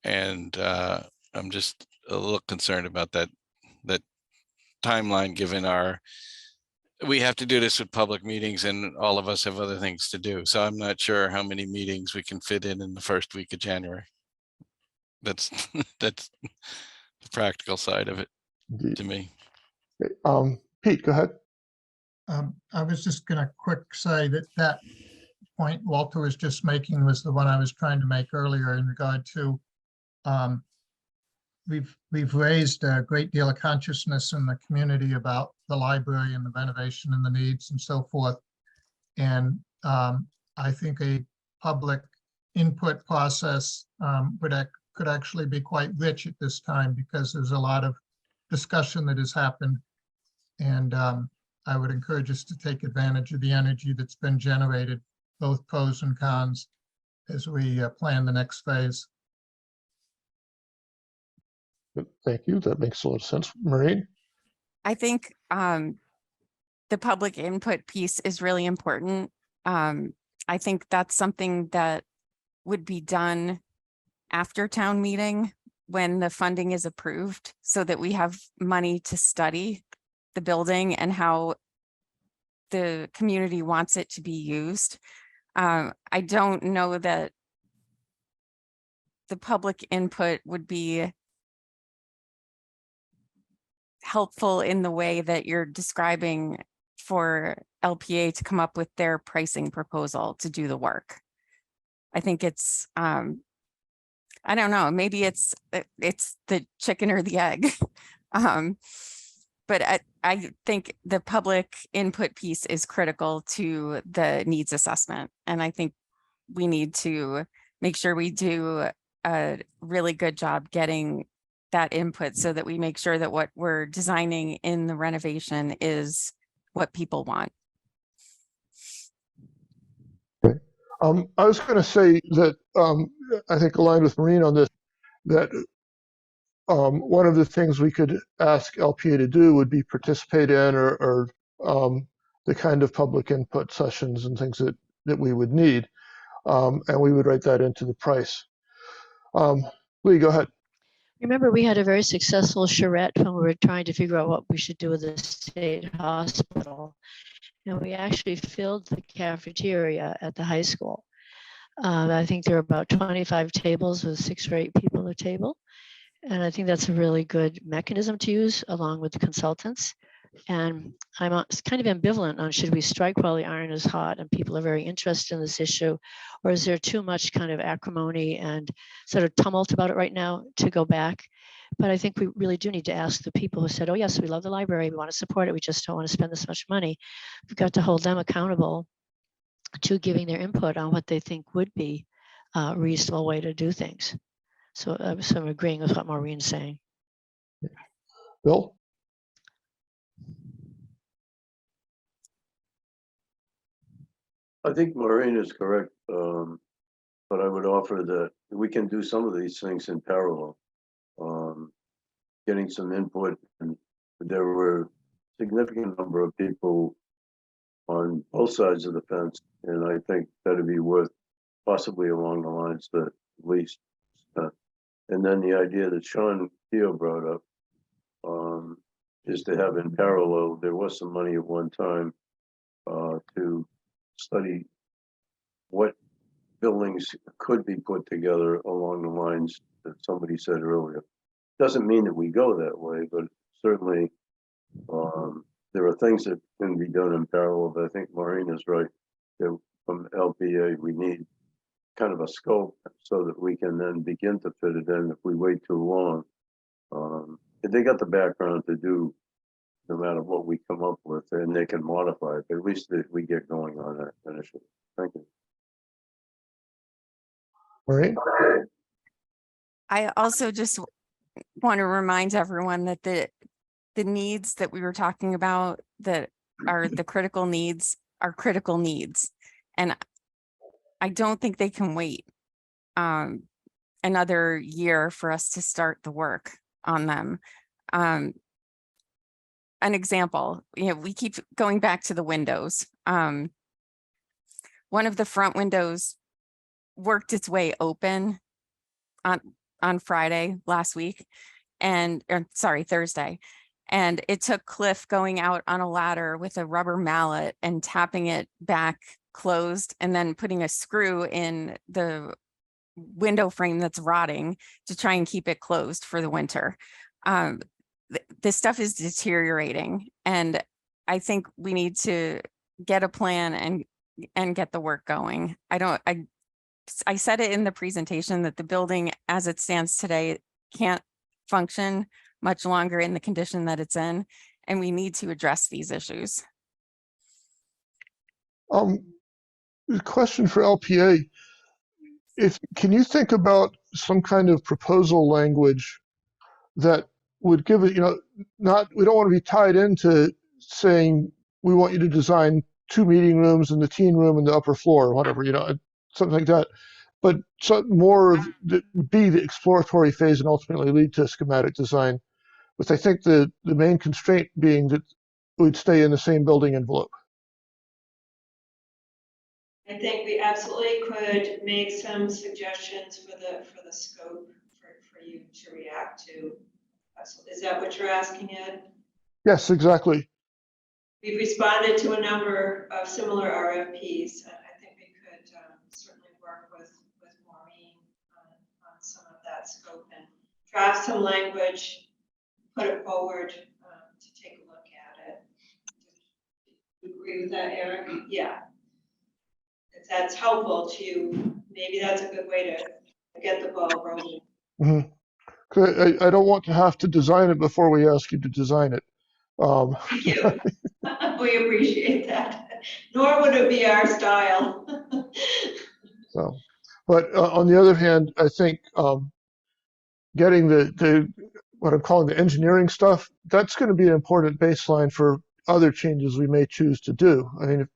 and I'm just a little concerned about that timeline, given we have to do this with public meetings and all of us have other things to do. So I'm not sure how many meetings we can fit in the first week of January. That's that's the practical side of it Indeed. to me. Okay, Pete, go ahead. I was just gonna quick say that point Walter was just making was the one I was trying to make earlier in regard to we've raised a great deal of consciousness in the community about the library and the renovation and the needs and so forth. And I think a public input process could actually be quite rich at this time, because there's a lot of discussion that has happened. And I would encourage us to take advantage of the energy that's been generated, both pros and cons, as we plan the next phase. Good, thank you. That makes a lot of sense. Maureen? I think the public input piece is really important. I think that's something that would be done after town meeting when the funding is approved, so that we have money to study the building and how the community wants it to be used. I don't know that the public input would be helpful in the way that you're describing for LPA to come up with their pricing proposal to do the work. I think it's, I don't know, maybe it's the chicken or the egg. But I think the public input piece is critical to the needs assessment. And I think we need to make sure we do a really good job getting that input, so that we make sure that what we're designing in the renovation is what people want. Okay. I was going to say that I think aligned with Maureen on this, that one of the things we could ask LPA to do would be participate in or the kind of public input sessions and things that we would need. And we would write that into the price. Lee, go ahead. Remember, we had a very successful charrette when we were trying to figure out what we should do with the state hospital. And we actually filled the cafeteria at the high school. I think there are about 25 tables with 6 or 8 people at a table. And I think that's a really good mechanism to use along with the consultants. And I'm kind of ambivalent on, should we strike while the iron is hot and people are very interested in this issue, or is there too much kind of acrimony and sort of tumult about it right now to go back? But I think we really do need to ask the people who said, oh yes, we love the library, we want to support it, we just don't want to spend this much money. We've got to hold them accountable to giving their input on what they think would be a reasonable way to do things. So I'm agreeing with what Maureen's saying. Bill? I think Maureen is correct, but I would offer that we can do some of these things in parallel. Getting some input, and there were a significant number of people on both sides of the fence, and I think that'd be worth possibly along the lines that at least. And then the idea that Sean Theo brought up is to have in parallel, there was some money at one time to study what buildings could be put together along the lines that somebody said earlier. Doesn't mean that we go that way, but certainly there are things that can be done in parallel. But I think Maureen is right. That from LPA, we need kind of a scope so that we can then begin to fit it in. If we wait too long, they got the background to do no matter what we come up with, and they can modify it. But at least that we get going on that initially. Thank you. Maureen? I also just want to remind everyone that the needs that we were talking about that are the critical needs are critical needs. And I don't think they can wait another year for us to start the work on them. An example, we keep going back to the windows. One of the front windows worked its way open on Friday last week, Thursday. And it took Cliff going out on a ladder with a rubber mallet and tapping it back closed, and then putting a screw in the window frame that's rotting to try and keep it closed for the winter. This stuff is deteriorating, and I think we need to get a plan and get the work going. I said it in the presentation that the building as it stands today can't function much longer in the condition that it's in, and we need to address these issues. Question for LPA. Can you think about some kind of proposal language that would give it, we don't want to be tied into saying we want you to design 2 meeting rooms and the teen room and the upper floor or whatever, something like that. But more of be the exploratory phase and ultimately lead to schematic design. With I think the main constraint being that we'd stay in the same building envelope. I think we absolutely could make some suggestions for the scope for you to react to. Is that what you're asking, Ed? Yes, exactly. We've responded to a number of similar RFPs. I think we could certainly work with Maureen on some of that scope and draft some language, put it forward to take a look at it. Do you agree with that, Eric? Yeah. If that's helpful to you, maybe that's a good way to get the ball rolling. Mm-hmm. I don't want to have to design it before we ask you to design it. Thank you. We appreciate that. Nor would it be our style. So, but on the other hand, I think getting the what I'm calling the engineering stuff, that's going to be an important baseline for other changes we may choose to do. I mean,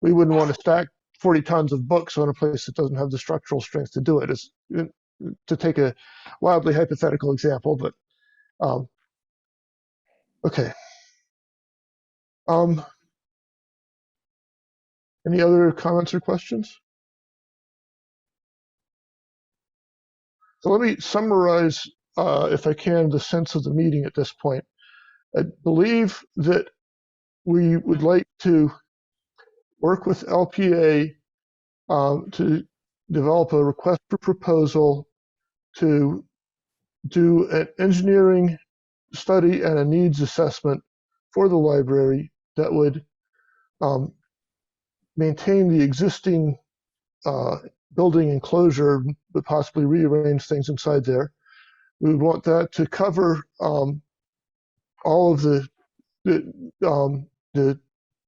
we wouldn't want to stack 40 tons of books on a place that doesn't have the structural strength to do it. It's, to take a wildly hypothetical example, but okay. Any other comments or questions? So let me summarize, if I can, the sense of the meeting at this point. I believe that we would like to work with LPA to develop a request for proposal to do an engineering study and a needs assessment for the library that would maintain the existing building enclosure, but possibly rearrange things inside there. We would want that to cover all of the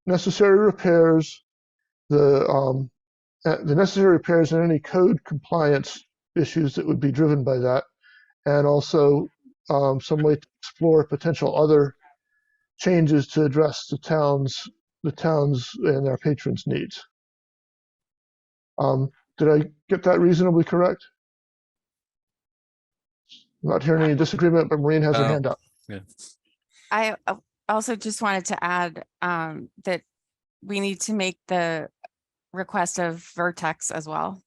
necessary repairs, the necessary repairs and any code compliance issues that would be driven by that, and also some way to explore potential other changes to address the towns and our patrons' needs. Did I get that reasonably correct? I'm not hearing any disagreement, but Maureen has her hand up. Yeah. I also just wanted to add that we need to make the request of Vertex as well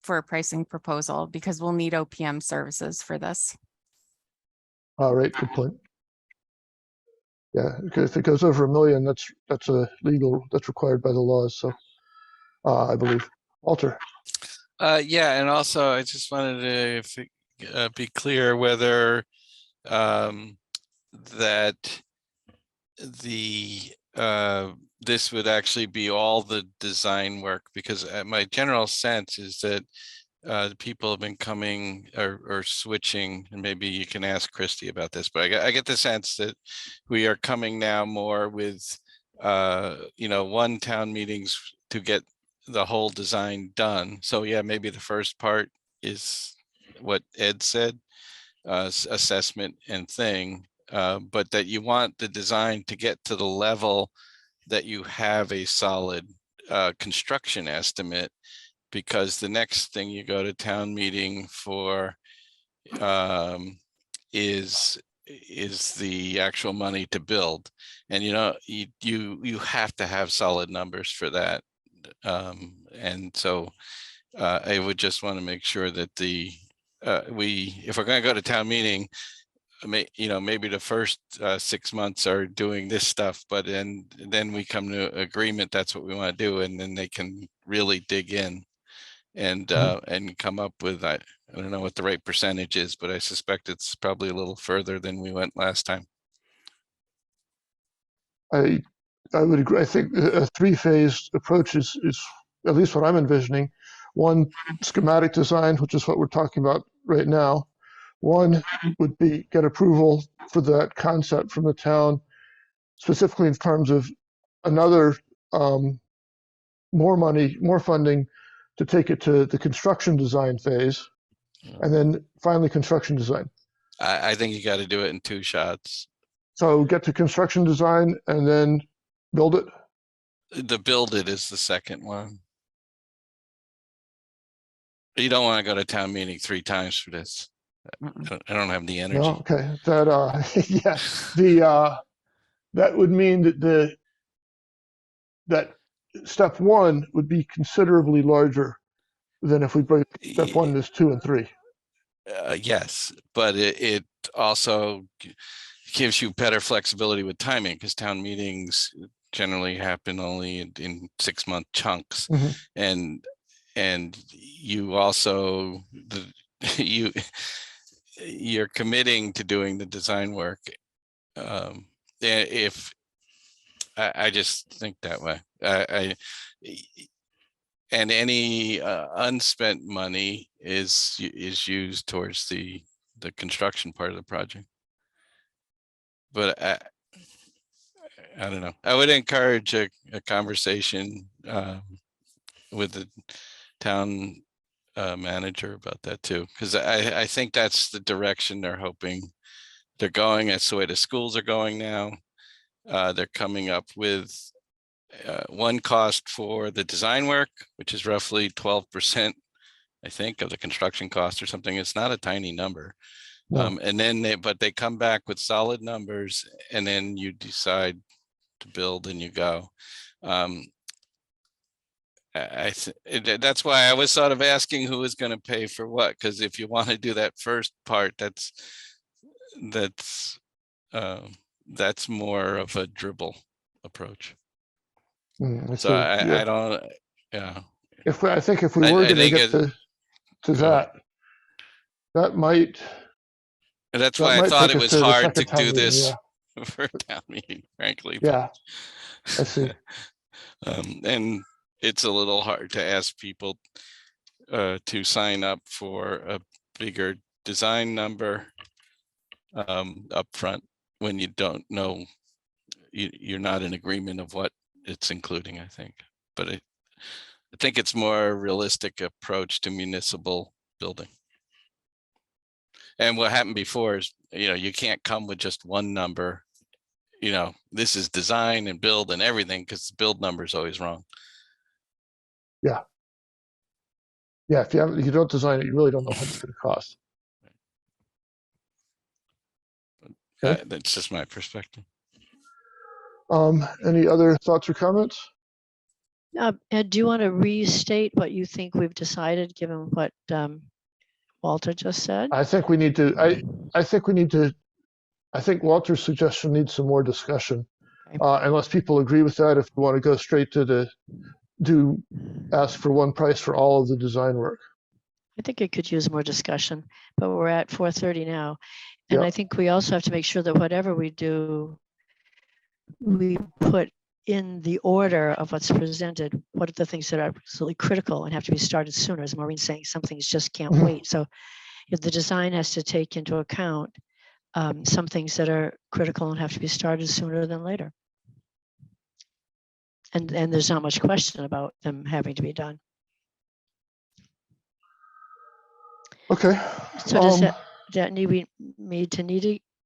for a pricing proposal, because we'll need OPM services for this. All right, good point. Yeah, because if it goes over $1 million, that's required by the laws. So I believe. Walter. Yeah, and also I just wanted to be clear whether that this would actually be all the design work, because my general sense is that people have been coming or switching, and maybe you can ask Christy about this, but I get the sense that we are coming now more with one town meetings to get the whole design done. So yeah, maybe the first part is what Ed said, assessment and thing, but that you want the design to get to the level that you have a solid construction estimate, because the next thing you go to town meeting for is the actual money to build, and you have to have solid numbers for that. And so I would just want to make sure that if we're going to go to town meeting, maybe the first 6 months are doing this stuff, but then we come to agreement that's what we want to do, and then they can really dig in and come up with, I don't know what the right percentage is, but I suspect it's probably a little further than we went last time. I would agree. I think a three-phased approach is at least what I'm envisioning. One, schematic design, which is what we're talking about right now. One would be get approval for that concept from the town, specifically in terms of another more money, more funding to take it to the construction design phase, and then finally construction design. I think you got to do it in 2 shots. So get to construction design and then build it. The build it is the second one. You don't want to go to town meeting 3 times for this. I don't have the energy. No, okay. That yeah, that would mean that that step 1 would be considerably larger than if we break step 1 is 2 and 3. Yes, but it also gives you better flexibility with timing, because town meetings generally happen only in 6-month chunks. Mhm. And you also you're committing to doing the design work. If I just think that way, and any unspent money is used towards the construction part of the project. But I don't know. I would encourage a conversation with the town manager about that too, because I think that's the direction they're hoping they're going. That's the way the schools are going now. They're coming up with one cost for the design work, which is roughly 12%, I think, of the construction cost or something. It's not a tiny number. No. And then they come back with solid numbers, and then you decide to build and you go. That's why I was sort of asking who is going to pay for what, because if you want to do that first part, that's more of a dribble approach. So I don't, yeah. I think if we were going to get to that might. That's why I thought it was hard to do this yeah. for a town meeting, frankly. Yeah, I see. And it's a little hard to ask people to sign up for a bigger design number up front when you don't know, you're not in agreement of what it's including, I think. But I think it's more a realistic approach to municipal building. And what happened before is, you can't come with just one number. This is design and build and everything, because the build number is always wrong. Yeah. Yeah, if you don't design it, you really don't know what it's going to cost. Okay. That's just my perspective. Any other thoughts or comments? Ed, do you want to restate what you think we've decided, given what Walter just said? I think we need to. I think Walter's suggestion needs some more discussion. Okay. Unless people agree with that, if we want to go straight to ask for one price for all of the design work. I think it could use more discussion, but we're at 4:30 now. And I think we also have to make sure that whatever we do, we put in the order of what's presented, what are the things that are absolutely critical and have to be started sooner. As Maureen's saying, some things just can't wait. So if the design has to take into account some things that are critical and have to be started sooner than later. And there's not much question about them having to be done. Okay. So does that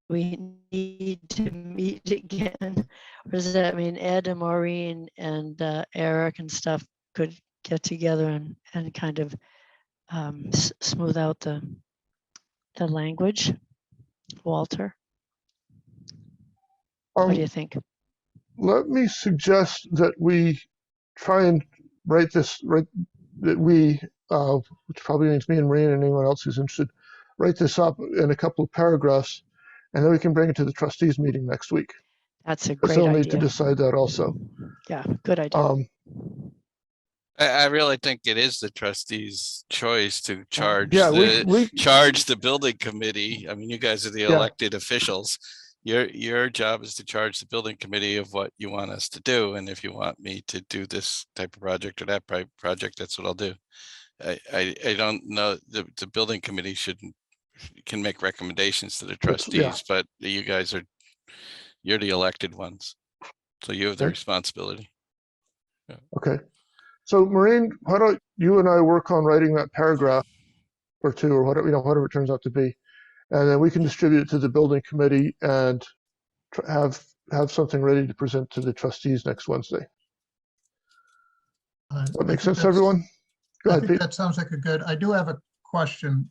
we need to meet again? Or does that mean Ed and Maureen and Eric and stuff could get together and kind of smooth out the language? Walter, what do you think? Let me suggest that we try and write that we, which probably means me and Maureen and anyone else who's interested, write this up in a couple of paragraphs, and then we can bring it to the trustees meeting next week. That's a great idea. They'll need to decide that also. Yeah, good idea. I really think it is the trustees' choice to charge Yeah, charge the building committee. I mean, you guys are the Yeah. elected officials. Your job is to charge the building committee of what you want us to do. And if you want me to do this type of project or that project, that's what I'll do. I don't know, the building committee can make recommendations to the trustees, but you guys you're the elected ones. So you have the Okay. responsibility. Okay. So Maureen, why don't you and I work on writing that paragraph or two or whatever, whatever it turns out to be. And then we can distribute it to the building committee and have something ready to present to the trustees next Wednesday. That makes sense to everyone? Go ahead, I think Pete. that sounds like a good, I do have a question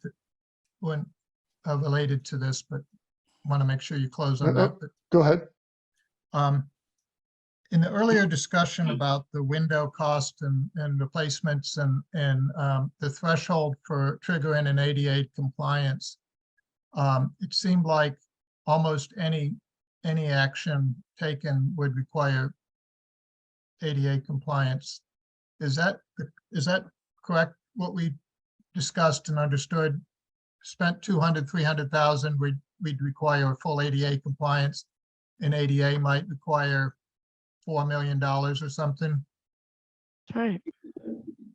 when related to this, but want to make sure you close on that. But, go ahead. in the earlier discussion about the window cost and replacements and the threshold for triggering an ADA compliance, it seemed like almost any action taken would require ADA compliance. Is that correct? What we discussed and understood, spent 200, 300,000, we'd require full ADA compliance, and ADA might require $4 million or something. Right.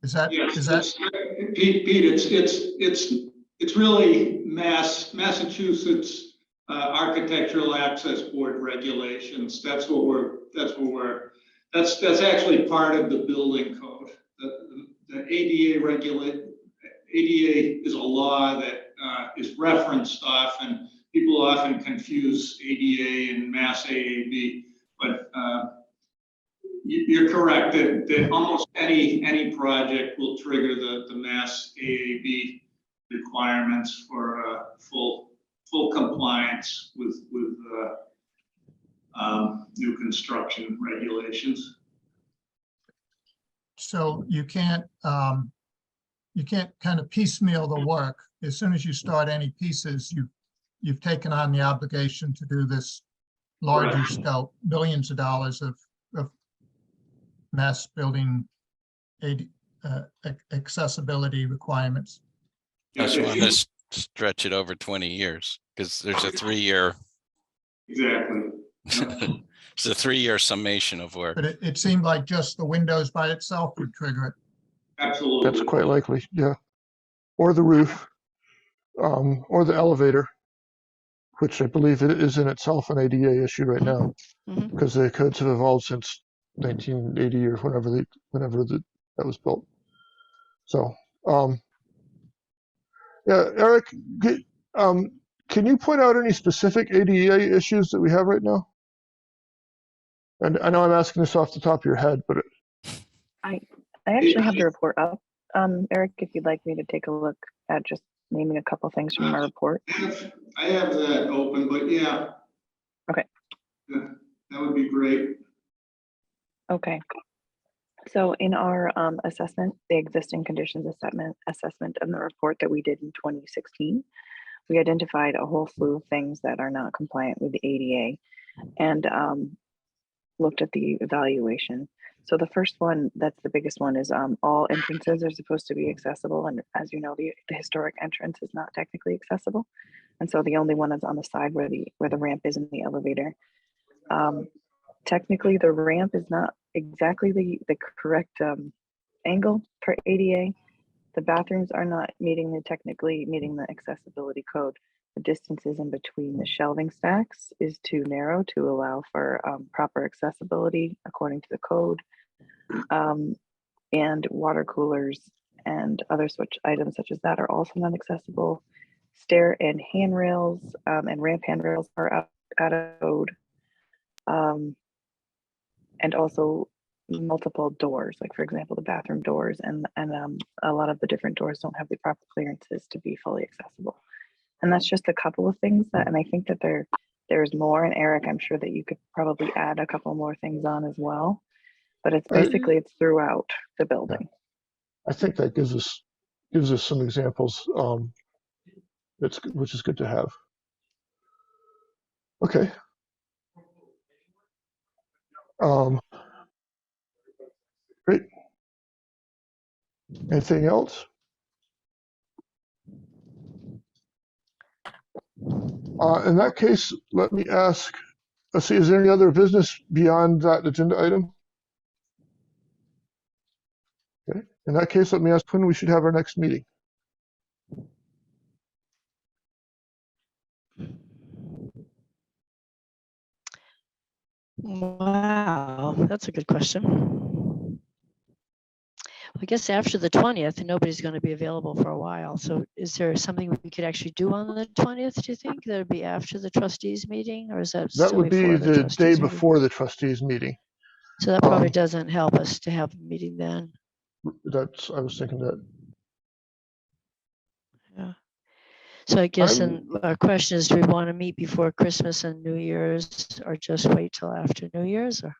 Is that Pete, it's really Massachusetts Architectural Access Board regulations. That's actually part of the building code. The ADA ADA is a law that is referenced often. People often confuse ADA and Mass AAB, but you're correct that almost any project will trigger the Mass AAB requirements for full compliance with new construction regulations. So you can't kind of piecemeal the work. As soon as you start any pieces, you've taken on the obligation to do this larger Right. scope, billions of dollars of mass building accessibility requirements. Unless you want to stretch it over 20 years, because there's a 3-year. Exactly. It's a 3-year summation of work. But it seemed like just the windows by itself would trigger it. Absolutely. That's quite likely, yeah. Or the roof, or the elevator, which I believe it is in itself an ADA issue right now, because the codes have evolved since 1980 or whenever that was built. So, yeah, Eric, can you point out any specific ADA issues that we have right now? And I know I'm asking this off the top of your head, but I actually have the report up, Eric, if you'd like me to take a look at just naming a couple things from our report. I have that open, but yeah. Okay. Yeah, that would be great. Okay. So in our assessment, the existing conditions assessment of the report that we did in 2016, we identified a whole slew of things that are not compliant with the ADA and looked at the evaluation. So the first one, that's the biggest one, is all entrances are supposed to be accessible. And as you know, the historic entrance is not technically accessible. And so the only one is on the side where the ramp is in the elevator. Technically, the ramp is not exactly the correct angle for ADA. The bathrooms are not technically meeting the accessibility code. The distances in between the shelving stacks is too narrow to allow for proper accessibility according to the code. And water coolers and other such items such as that are also not accessible. Stair and handrails and ramp handrails are out of code. And also multiple doors, like for example, the bathroom doors and a lot of the different doors don't have the proper clearances to be fully accessible. And that's just a couple of things and I think that there's more. And Eric, I'm sure that you could probably add a couple more things on as well, but it's basically it's throughout the building. I think that gives us some examples, which is good to have. Okay. Great. Anything else? In that case, let me ask, let's see, is there any other business beyond that agenda item? Okay. In that case, let me ask when we should have our next meeting. Wow, that's a good question. I guess after the 20th, nobody's going to be available for a while. So is there something we could actually do on the 20th, do you think? That would be after the trustees meeting, or is that That still would be before the day trustees meeting? before the trustees meeting. So that probably doesn't help us to have a meeting then. I was thinking that. Yeah. So I guess then our question is, do we want to meet before Christmas and New Year's, or just wait till after New Year's? Or,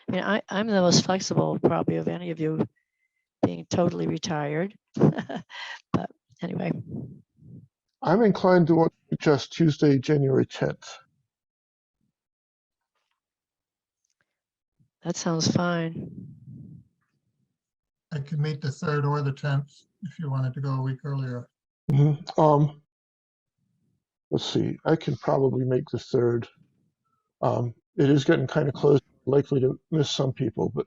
I mean, I'm the most flexible probably of any of you, being totally retired. But anyway. I'm inclined to want to suggest Tuesday, January 10th. That sounds fine. I could meet the 3rd or the 10th if you wanted to go a week earlier. Let's see, I can probably make the 3rd. It is getting kind of close, likely to miss some people, but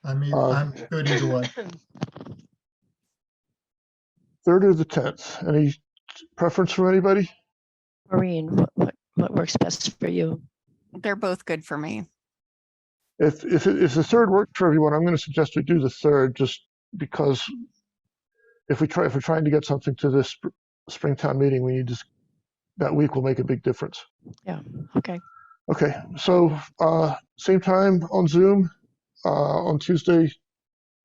I'm good either way. 3rd or the 10th. Any preference from anybody? Maureen, what works best for you? They're both good for me. If the 3rd works for everyone, I'm going to suggest we do the 3rd, just because if we're trying to get something to this Springtown meeting, we need that week will make a big difference. Yeah. Okay. Okay. So same time on Zoom on Tuesday,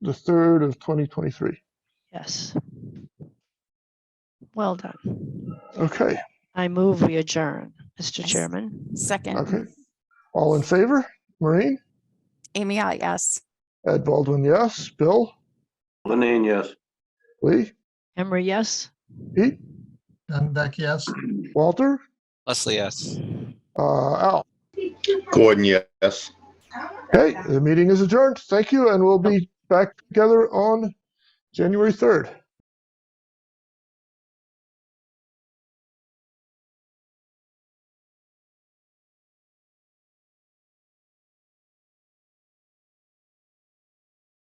the 3rd of 2023. Yes. Well done. Okay. I move we adjourn, Mr. Chairman. Second. Okay. All in favor? Maureen? Amy, yes. Ed Baldwin, yes. Bill? Lenine, yes. Lee? Emery, yes. Pete? Beck, yes. Walter? Leslie, yes. Al? Gordon, yes. Okay, the meeting is adjourned. Thank you, and we'll be back together on January 3rd.